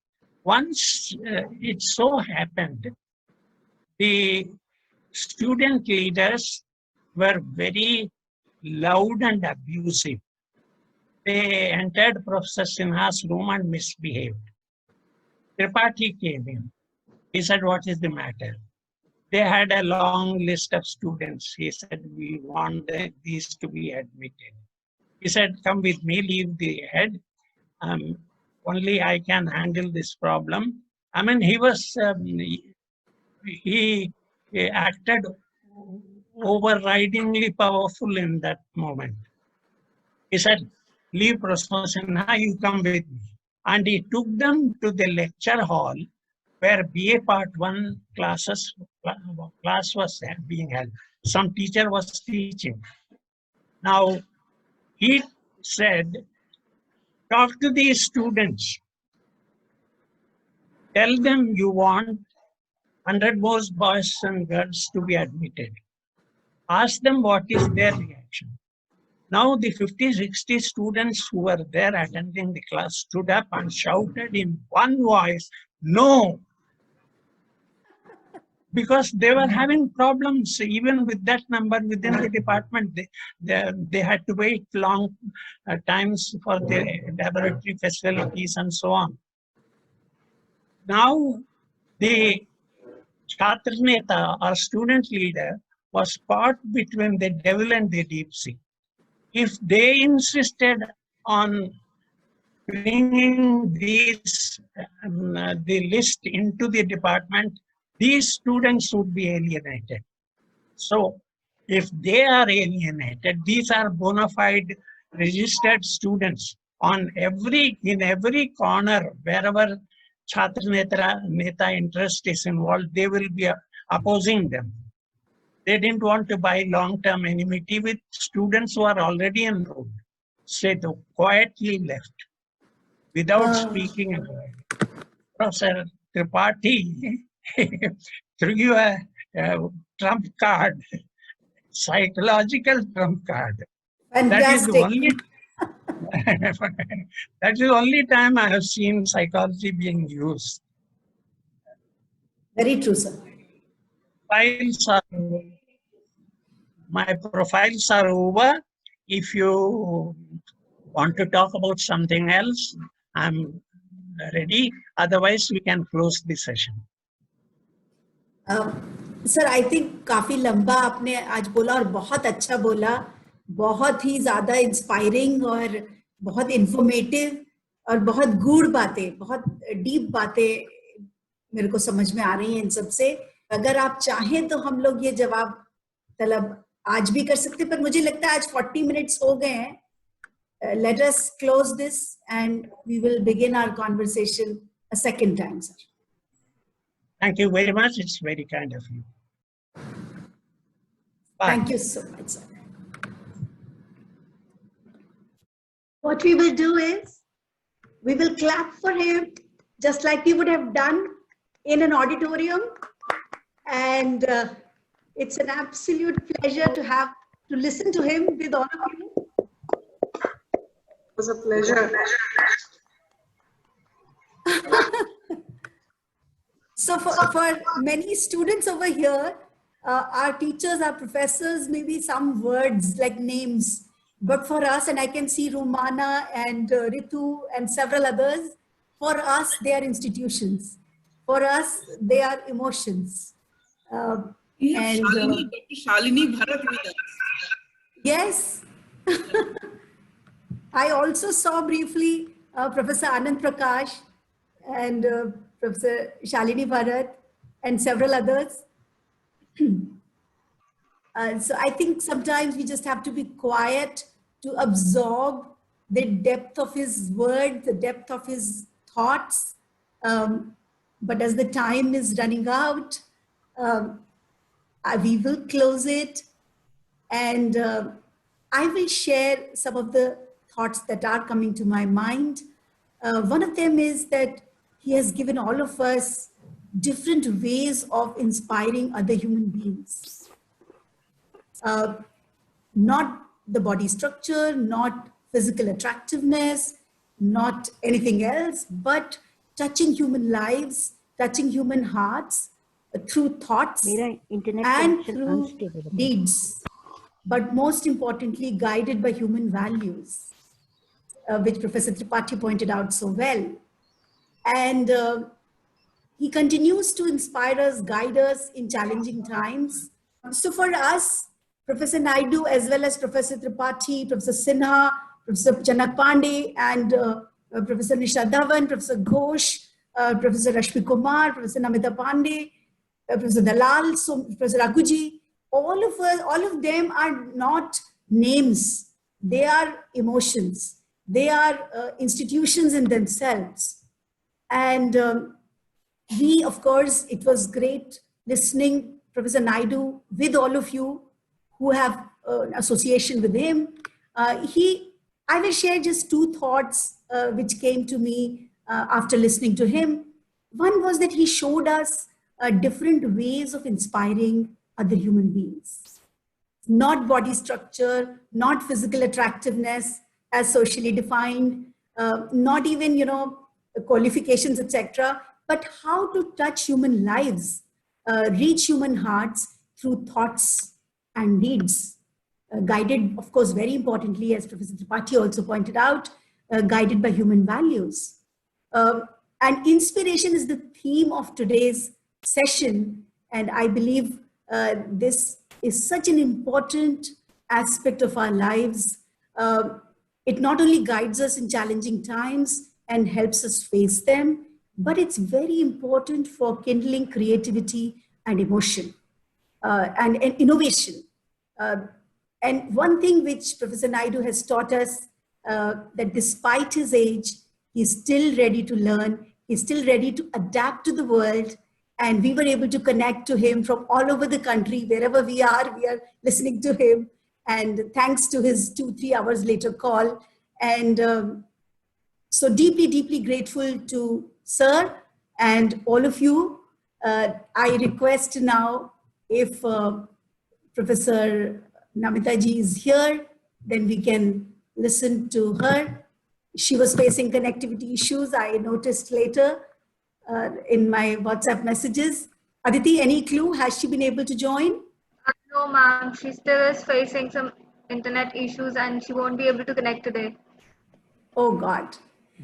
Once it so happened, the student leaders were very loud and abusive. They entered Professor Sinha's room and misbehaved. Tripathi came in. He said, "What is the matter?" They had a long list of students. He said, "We want these to be admitted." He said, "Come with me, leave the head. Only I can handle this problem." I mean, he was, he acted overridingly powerful in that moment. He said, "Leave Professor Sinha, you come with me." And he took them to the lecture hall where BA Part 1 class was being held. Some teacher was teaching. Now, he said, "Talk to these students. Tell them you want 100 more boys and girls to be admitted. Ask them what is their reaction." Now the 50, 60 students who were there attending the class stood up and shouted in one voice, "No!" Because they were having problems even with that number within the department. They had to wait long times for their laboratory facilities and so on. Now the Chhatra Neta or student leader was caught between the devil and the deep sea. If they insisted on bringing these, the list into the department, these students would be alienated. So if they are alienated, these are bona fide registered students in every corner, wherever Chhatra Neta interest is involved, they will be opposing them. They didn't want to buy long-term enmity with students who are already enrolled. So they quietly left without speaking a word. Professor Tripathi threw you a trump card, psychological trump card. Fantastic. That is the only time I have seen psychology being used. Very true, sir. My profiles are over. If you want to talk about something else, I'm ready. Otherwise, we can close the session. Sir I think काफी लंबा आपने आज बोला और बहुत अच्छा बोला, बहुत ही ज्यादा इंस्पायरिंग और बहुत इंफॉर्मेटिव और बहुत गूढ़ बातें, बहुत डीप बातें मेरे को समझ में आ रही हैं इन सब से. अगर आप चाहें तो हम लोग ये जवाब तलब आज भी कर सकते, पर मुझे लगता है आज 40 मिनट्स हो गए हैं. Let us close this and we will begin our conversation a second time, sir. Thank you very much. It's very kind of you. Bye. Thank you so much, sir. What we will do is, we will clap for him just like we would have done in an auditorium. And it's an absolute pleasure to listen to him with all of you. It was a pleasure. So for many students over here, our teachers, our professors, maybe some words like names, but for us, and I can see Rumana and Ritu and several others, for us, they are institutions. For us, they are emotions. Shalini Bharat with us. Yes. I also saw briefly Professor Anand Prakash and Professor Shalini Bharat and several others. So I think sometimes we just have to be quiet to absorb the depth of his words, the depth of his thoughts. But as the time is running out, we will close it, and I will share some of the thoughts that are coming to my mind. One of them is that he has given all of us different ways of inspiring other human beings. Not the body structure, not physical attractiveness, not anything else, but touching human lives, touching human hearts through thoughts and through deeds, but most importantly, guided by human values, which Professor Tripathi pointed out so well. And he continues to inspire us, guide us in challenging times. So for us, Professor Naidu, as well as Professor Tripathi, Professor Sinha, Professor Chanak Pandey, and Professor Nisha Dhawan, Professor Ghosh, Professor Rashmi Kumar, Professor Namita Pandey, Professor Dalal, so Professor Raguji, all of us, all of them are not names. They are emotions. They are institutions in themselves. And we, of course, it was great listening Professor Naidu with all of you who have an association with him. I will share just two thoughts which came to me after listening to him. One was that he showed us different ways of inspiring other human beings. Not body structure, not physical attractiveness as socially defined, not even, qualifications, etc., but how to touch human lives, reach human hearts through thoughts and deeds, guided, of course, very importantly, as Professor Tripathi also pointed out, guided by human values. And inspiration is the theme of today's session, and I believe this is such an important aspect of our lives. It not only guides us in challenging times and helps us face them, but it's very important for kindling creativity and emotion and innovation. And one thing which Professor Naidu has taught us, that despite his age, he's still ready to learn, he's still ready to adapt to the world, and we were able to connect to him from all over the country. Wherever we are listening to him, and thanks to his 2-3 hours later call. And so deeply, deeply grateful to Sir and all of you. I request now, if Professor Namita ji is here, then we can listen to her. She was facing connectivity issues, I noticed later in my WhatsApp messages. Aditi, any clue? Has she been able to join? No, ma'am. She still is facing some internet issues and she won't be able to connect today. Oh, God.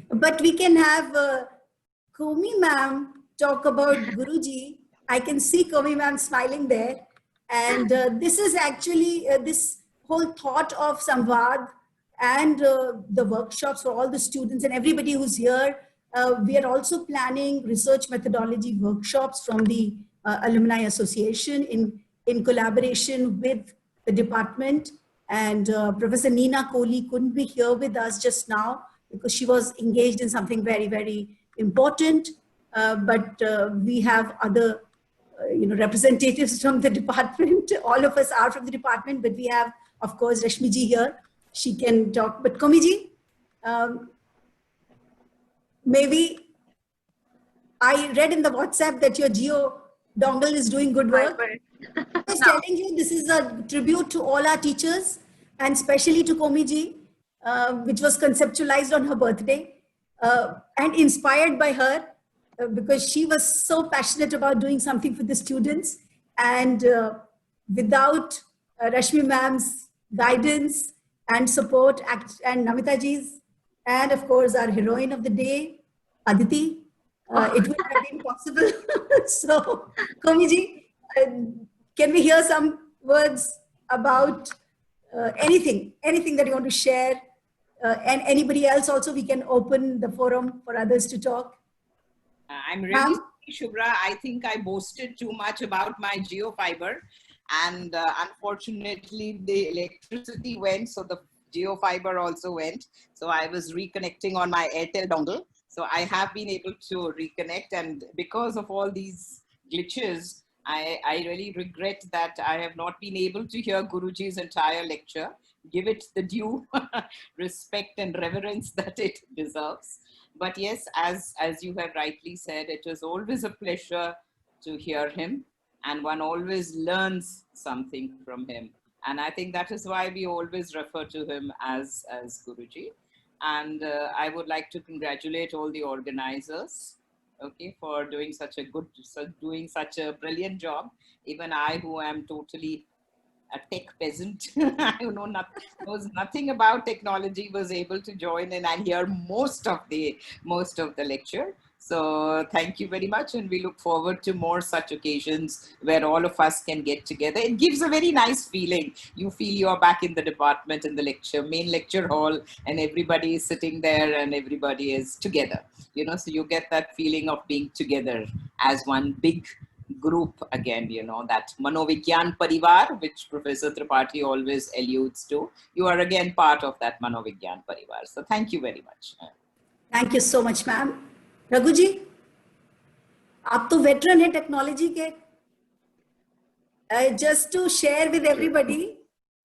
But we can have Komi ma'am talk about Guruji. I can see Komi ma'am smiling there. And this is actually this whole thought of SAMVAAD and the workshops for all the students and everybody who's here. We are also planning research methodology workshops from the Alumni Association in collaboration with the department. And Professor Neena Kohli couldn't be here with us just now because she was engaged in something very, very important. But we have other representatives from the department. All of us are from the department, but we have, of course, Rashmi ji here. She can talk. But Komi ji, maybe I read in the WhatsApp that your Geo dongle is doing good work. I was telling you this is a tribute to all our teachers and especially to Komi ji, which was conceptualized on her birthday and inspired by her because she was so passionate about doing something for the students. And without Rashmi ma'am's guidance and support and Namita ji's, and of course our heroine of the day, Aditi, it would have been possible. So, Komi ji, can we hear some words about anything that you want to share? And anybody else also, we can open the forum for others to talk. I'm really sorry, Shubhra. I think I boasted too much about my geofiber, and unfortunately the electricity went, so the geofiber also went. So I was reconnecting on my Airtel dongle. So I have been able to reconnect, and because of all these glitches, I really regret that I have not been able to hear Guruji's entire lecture. Give it the due respect and reverence that it deserves. But yes, as you have rightly said, it is always a pleasure to hear him, and one always learns something from him. And I think that is why we always refer to him as Guruji. And I would like to congratulate all the organizers, okay, for doing such a brilliant job. Even I, who am totally a tech peasant, I knows nothing about technology, was able to join in and hear most of the lecture. So thank you very much, and we look forward to more such occasions where all of us can get together. It gives a very nice feeling. You feel you're back in the department, in the main lecture hall, and everybody is sitting there and everybody is together. You know, so you get that feeling of being together as one big group again, you know, that Manovigyan Parivar, which Professor Tripathi always alludes to. You are again part of that Manovigyan Parivar. So thank you very much. Thank you so much, ma'am. Raghu जी, आप तो veteran हैं technology के. Just to share with everybody,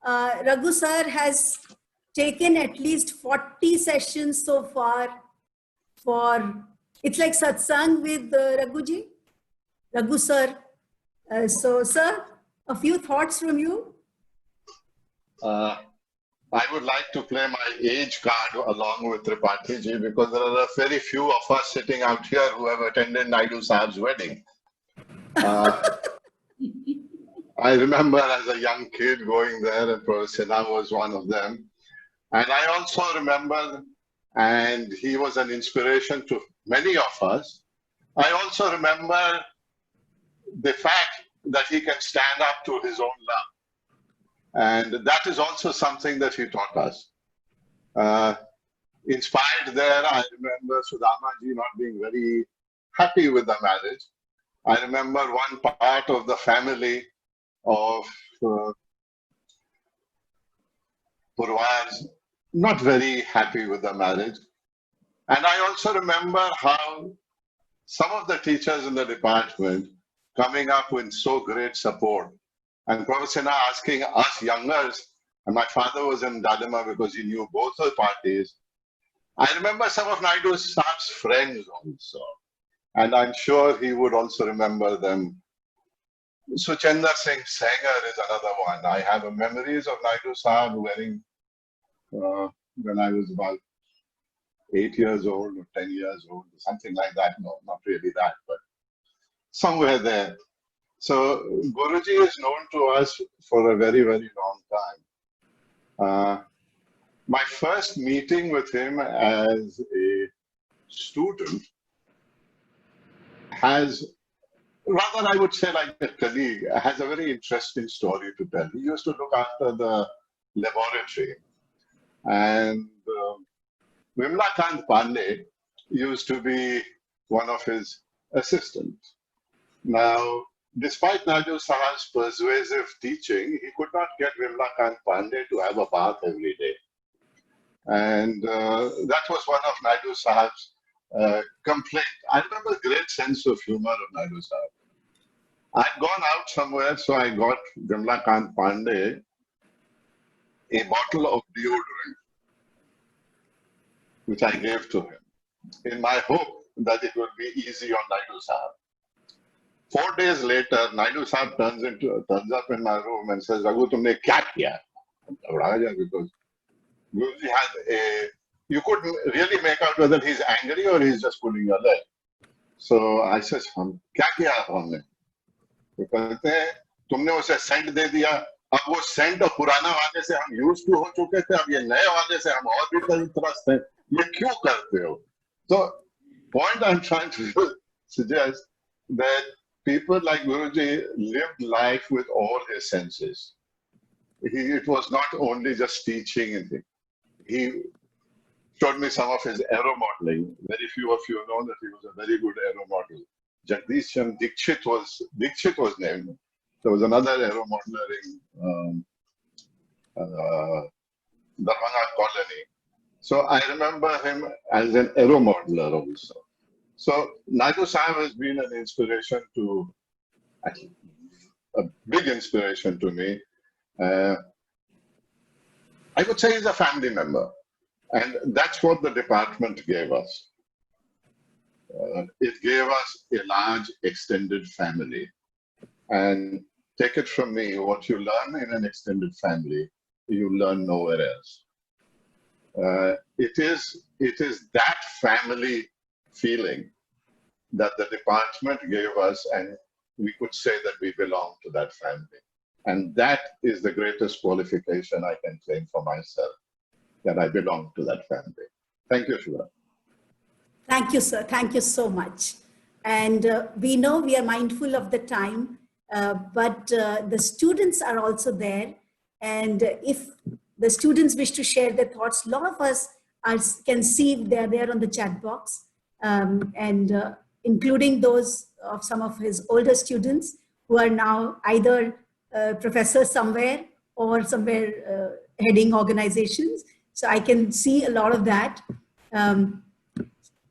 Raghu sir has taken at least 40 sessions so far for, it's like satsang with Raghu ji. Raghu sir. So sir, a few thoughts from you. I would like to play my age card along with Tripathi ji, because there are very few of us sitting out here who have attended NAIDU Sahab's wedding. I remember as a young kid going there, and Professor Sinha was one of them. And I also remember, and he was an inspiration to many of us. I also remember the fact that he can stand up to his own love. And that is also something that he taught us. Inspired there, I remember Sudama ji not being very happy with the marriage. I remember one part of the family of Purvas not very happy with the marriage. And I also remember how some of the teachers in the department coming up with so great support. And Professor Sinha asking us youngers, and my father was in dilemma because he knew both the parties. I remember some of Naidu Sahab's friends also, and I'm sure he would also remember them. Suchendra Singh Sanger is another one. I have memories of Naidu Sahab wearing, when I was about 8 years old or 10 years old, something like that. No, not really that, but somewhere there. So Guruji is known to us for a very, very long time. My first meeting with him as a student has, rather I would say like a colleague, has a very interesting story to tell. He used to look after the laboratory, and Vimla Kant Pandey used to be one of his assistants. Now, despite Naidu Sahab's persuasive teaching, he could not get Vimla Kant Pandey to have a bath every day. And that was one of Naidu Sahab's complaints. I remember a great sense of humor of Naidu Sahab. I'd gone out somewhere, so I got Vimla Kant Pandey a bottle of deodorant, which I gave to him, in my hope that it would be easy on Naidu Sahab. 4 days later, Naidu Sahab turns up in my room and says, Raghu, tumne kya kiya? Because Guruji had a, you could really make out whether he's angry or he's just pulling your leg. So I said, kya kiya humne? Because tumne use scent de diya. अब वो scent और पुराना वाले से हम used to हो चुके थे, अब ये नए वाले से हम और भी त्रस्त हैं. ये क्यों करते हो? So, point I'm trying to suggest that people like Guruji lived life with all his senses. It was not only just teaching. He showed me some of his aero modeling. Very few of you know that he was a very good aero model. Jagdish Chandra Dikshit was named. There was another aero modeler in Darbhanga colony. So I remember him as an aero modeler also. So Naidu Sahab has been an inspiration to, a big inspiration to me. I would say he's a family member. And that's what the department gave us. It gave us a large extended family. And take it from me, what you learn in an extended family, you learn nowhere else. It is that family feeling that the department gave us, and we could say that we belong to that family. And that is the greatest qualification I can claim for myself, that I belong to that family. Thank you, Shubha. Thank you, sir. Thank you so much. And we know we are mindful of the time, but the students are also there. And if the students wish to share their thoughts, a lot of us can see they're there on the chat box, and including those of some of his older students who are now either professors somewhere or somewhere heading organizations. So I can see a lot of that.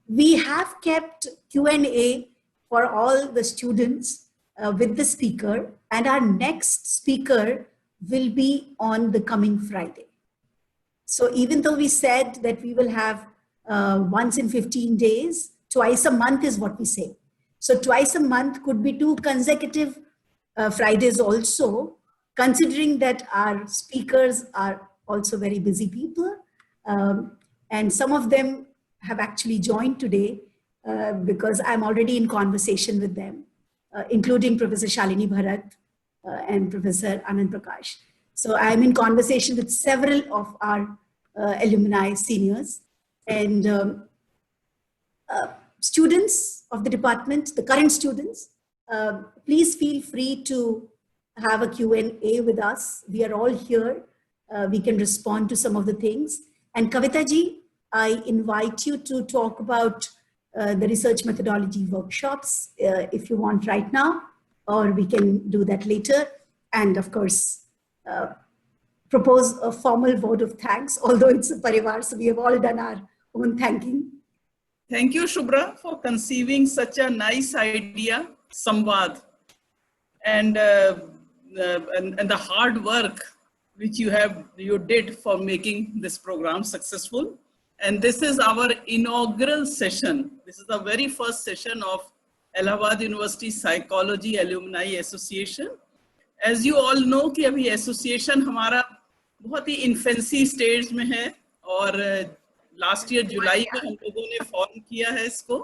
We have kept Q&A for all the students with the speaker, and our next speaker will be on the coming Friday. So even though we said that we will have once in 15 days, twice a month is what we say. So twice a month could be 2 consecutive Fridays also, considering that our speakers are also very busy people. And some of them have actually joined today because I'm already in conversation with them, including Professor Shalini Bharat and Professor Anand Prakash. So I'm in conversation with several of our alumni seniors, and students of the department, the current students, please feel free to have a Q&A with us. We are all here. We can respond to some of the things. And Kavita ji, I invite you to talk about the research methodology workshops if you want right now, or we can do that later. And of course, propose a formal vote of thanks, although it's a parivar, so we have all done our own thanking. Thank you, Shubhra, for conceiving such a nice idea, SAMVAAD, and the hard work which you did for making this program successful. And this is our inaugural session. This is the very first session of Allahabad University Psychology Alumni Association. As you all know कि अभी association हमारा बहुत ही infancy stage में है, और last year जुलाई में हम लोगों ने form किया है इसको,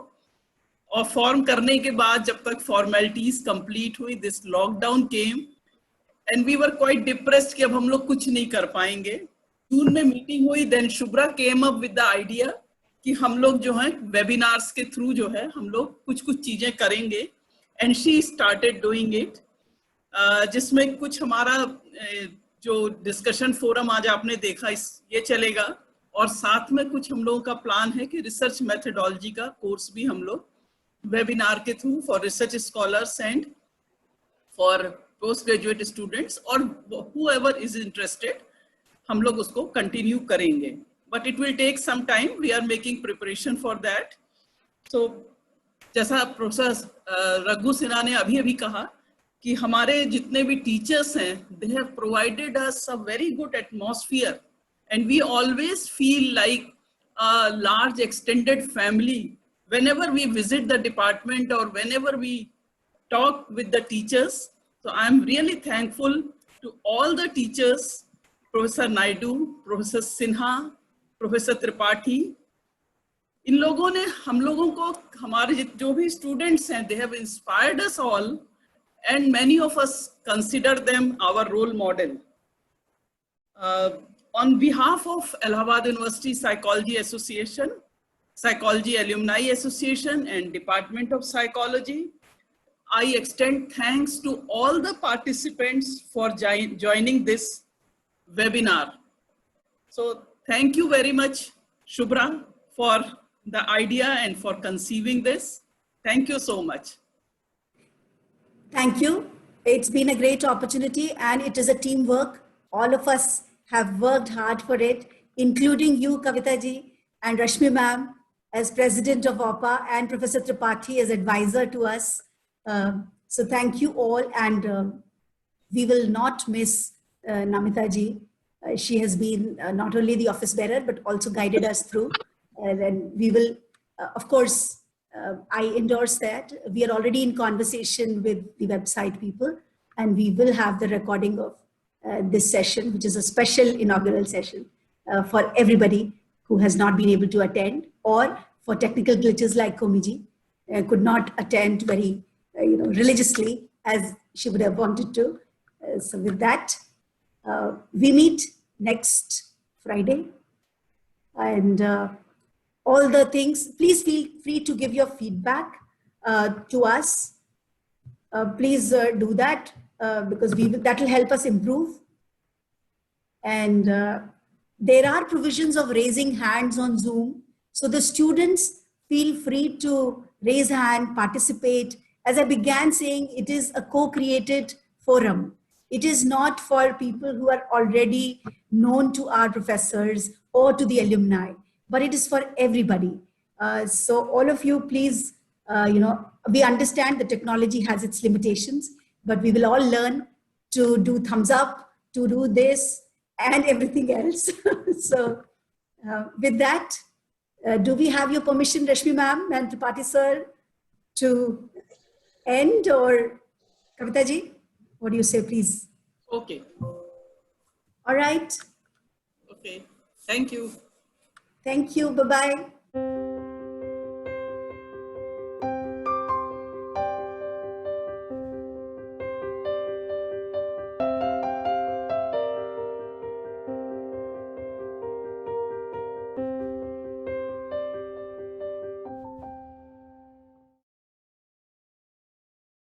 और form करने के बाद जब तक formalities complete हुई, this lockdown came and we were quite depressed कि अब हम लोग कुछ नहीं कर पाएंगे. जून में मीटिंग हुई, then Shubhra came up with the idea कि हम लोग जो है webinars के through जो है हम लोग कुछ चीजें करेंगे, and she started doing it, जिसमें कुछ हमारा जो discussion forum आज आपने देखा ये चलेगा, और साथ में कुछ हम लोगों का प्लान है कि research methodology का कोर्स भी हम लोग webinar के through for research scholars and for postgraduate students or whoever is interested, हम लोग उसको continue करेंगे. But it will take some time. We are making preparation for that. So, जैसा प्रोफेसर रघु सिन्हा ने अभी कहा कि हमारे जितने भी teachers हैं, they have provided us a very good atmosphere, and we always feel like a large extended family whenever we visit the department or whenever we talk with the teachers. So I am really thankful to all the teachers, Professor NAIDU, Professor Sinha, Professor Tripathi. इन लोगों ने हम लोगों को, हमारे जो भी students हैं, they have inspired us all, and many of us consider them our role model. On behalf of Allahabad University Psychology Association, Psychology Alumni Association and Department of Psychology, I extend thanks to all the participants for joining this webinar. So thank you very much, Shubhra, for the idea and for conceiving this. Thank you so much. Thank you. It's been a great opportunity, and it is a teamwork. All of us have worked hard for it, including you, Kavita ji, and Rashmi ma'am as president of OPA, and Professor Tripathi as advisor to us. So thank you all, and we will not miss Namita ji. She has been not only the office bearer, but also guided us through. And we will, of course, I endorse that. We are already in conversation with the website people. and we will have the recording of this session, which is a special inaugural session for everybody who has not been able to attend, or for technical glitches like Komiji could not attend very religiously as she would have wanted to. So with that, we meet next Friday, and all the things, please feel free to give your feedback to us. Please do that because that will help us improve. And there are provisions of raising hands on Zoom. So the students feel free to raise hand, participate. As I began saying, it is a co-created forum. It is not for people who are already known to our professors or to the alumni, but it is for everybody. So all of you, please, we understand the technology has its limitations, but we will all learn to do thumbs up, to do this and everything else. So with that, do we have your permission, Rashmi ma'am and Tripathi sir, to end, or Kavita ji? What do you say, please? Okay. All right. Okay. Thank you. Thank you. Bye-bye.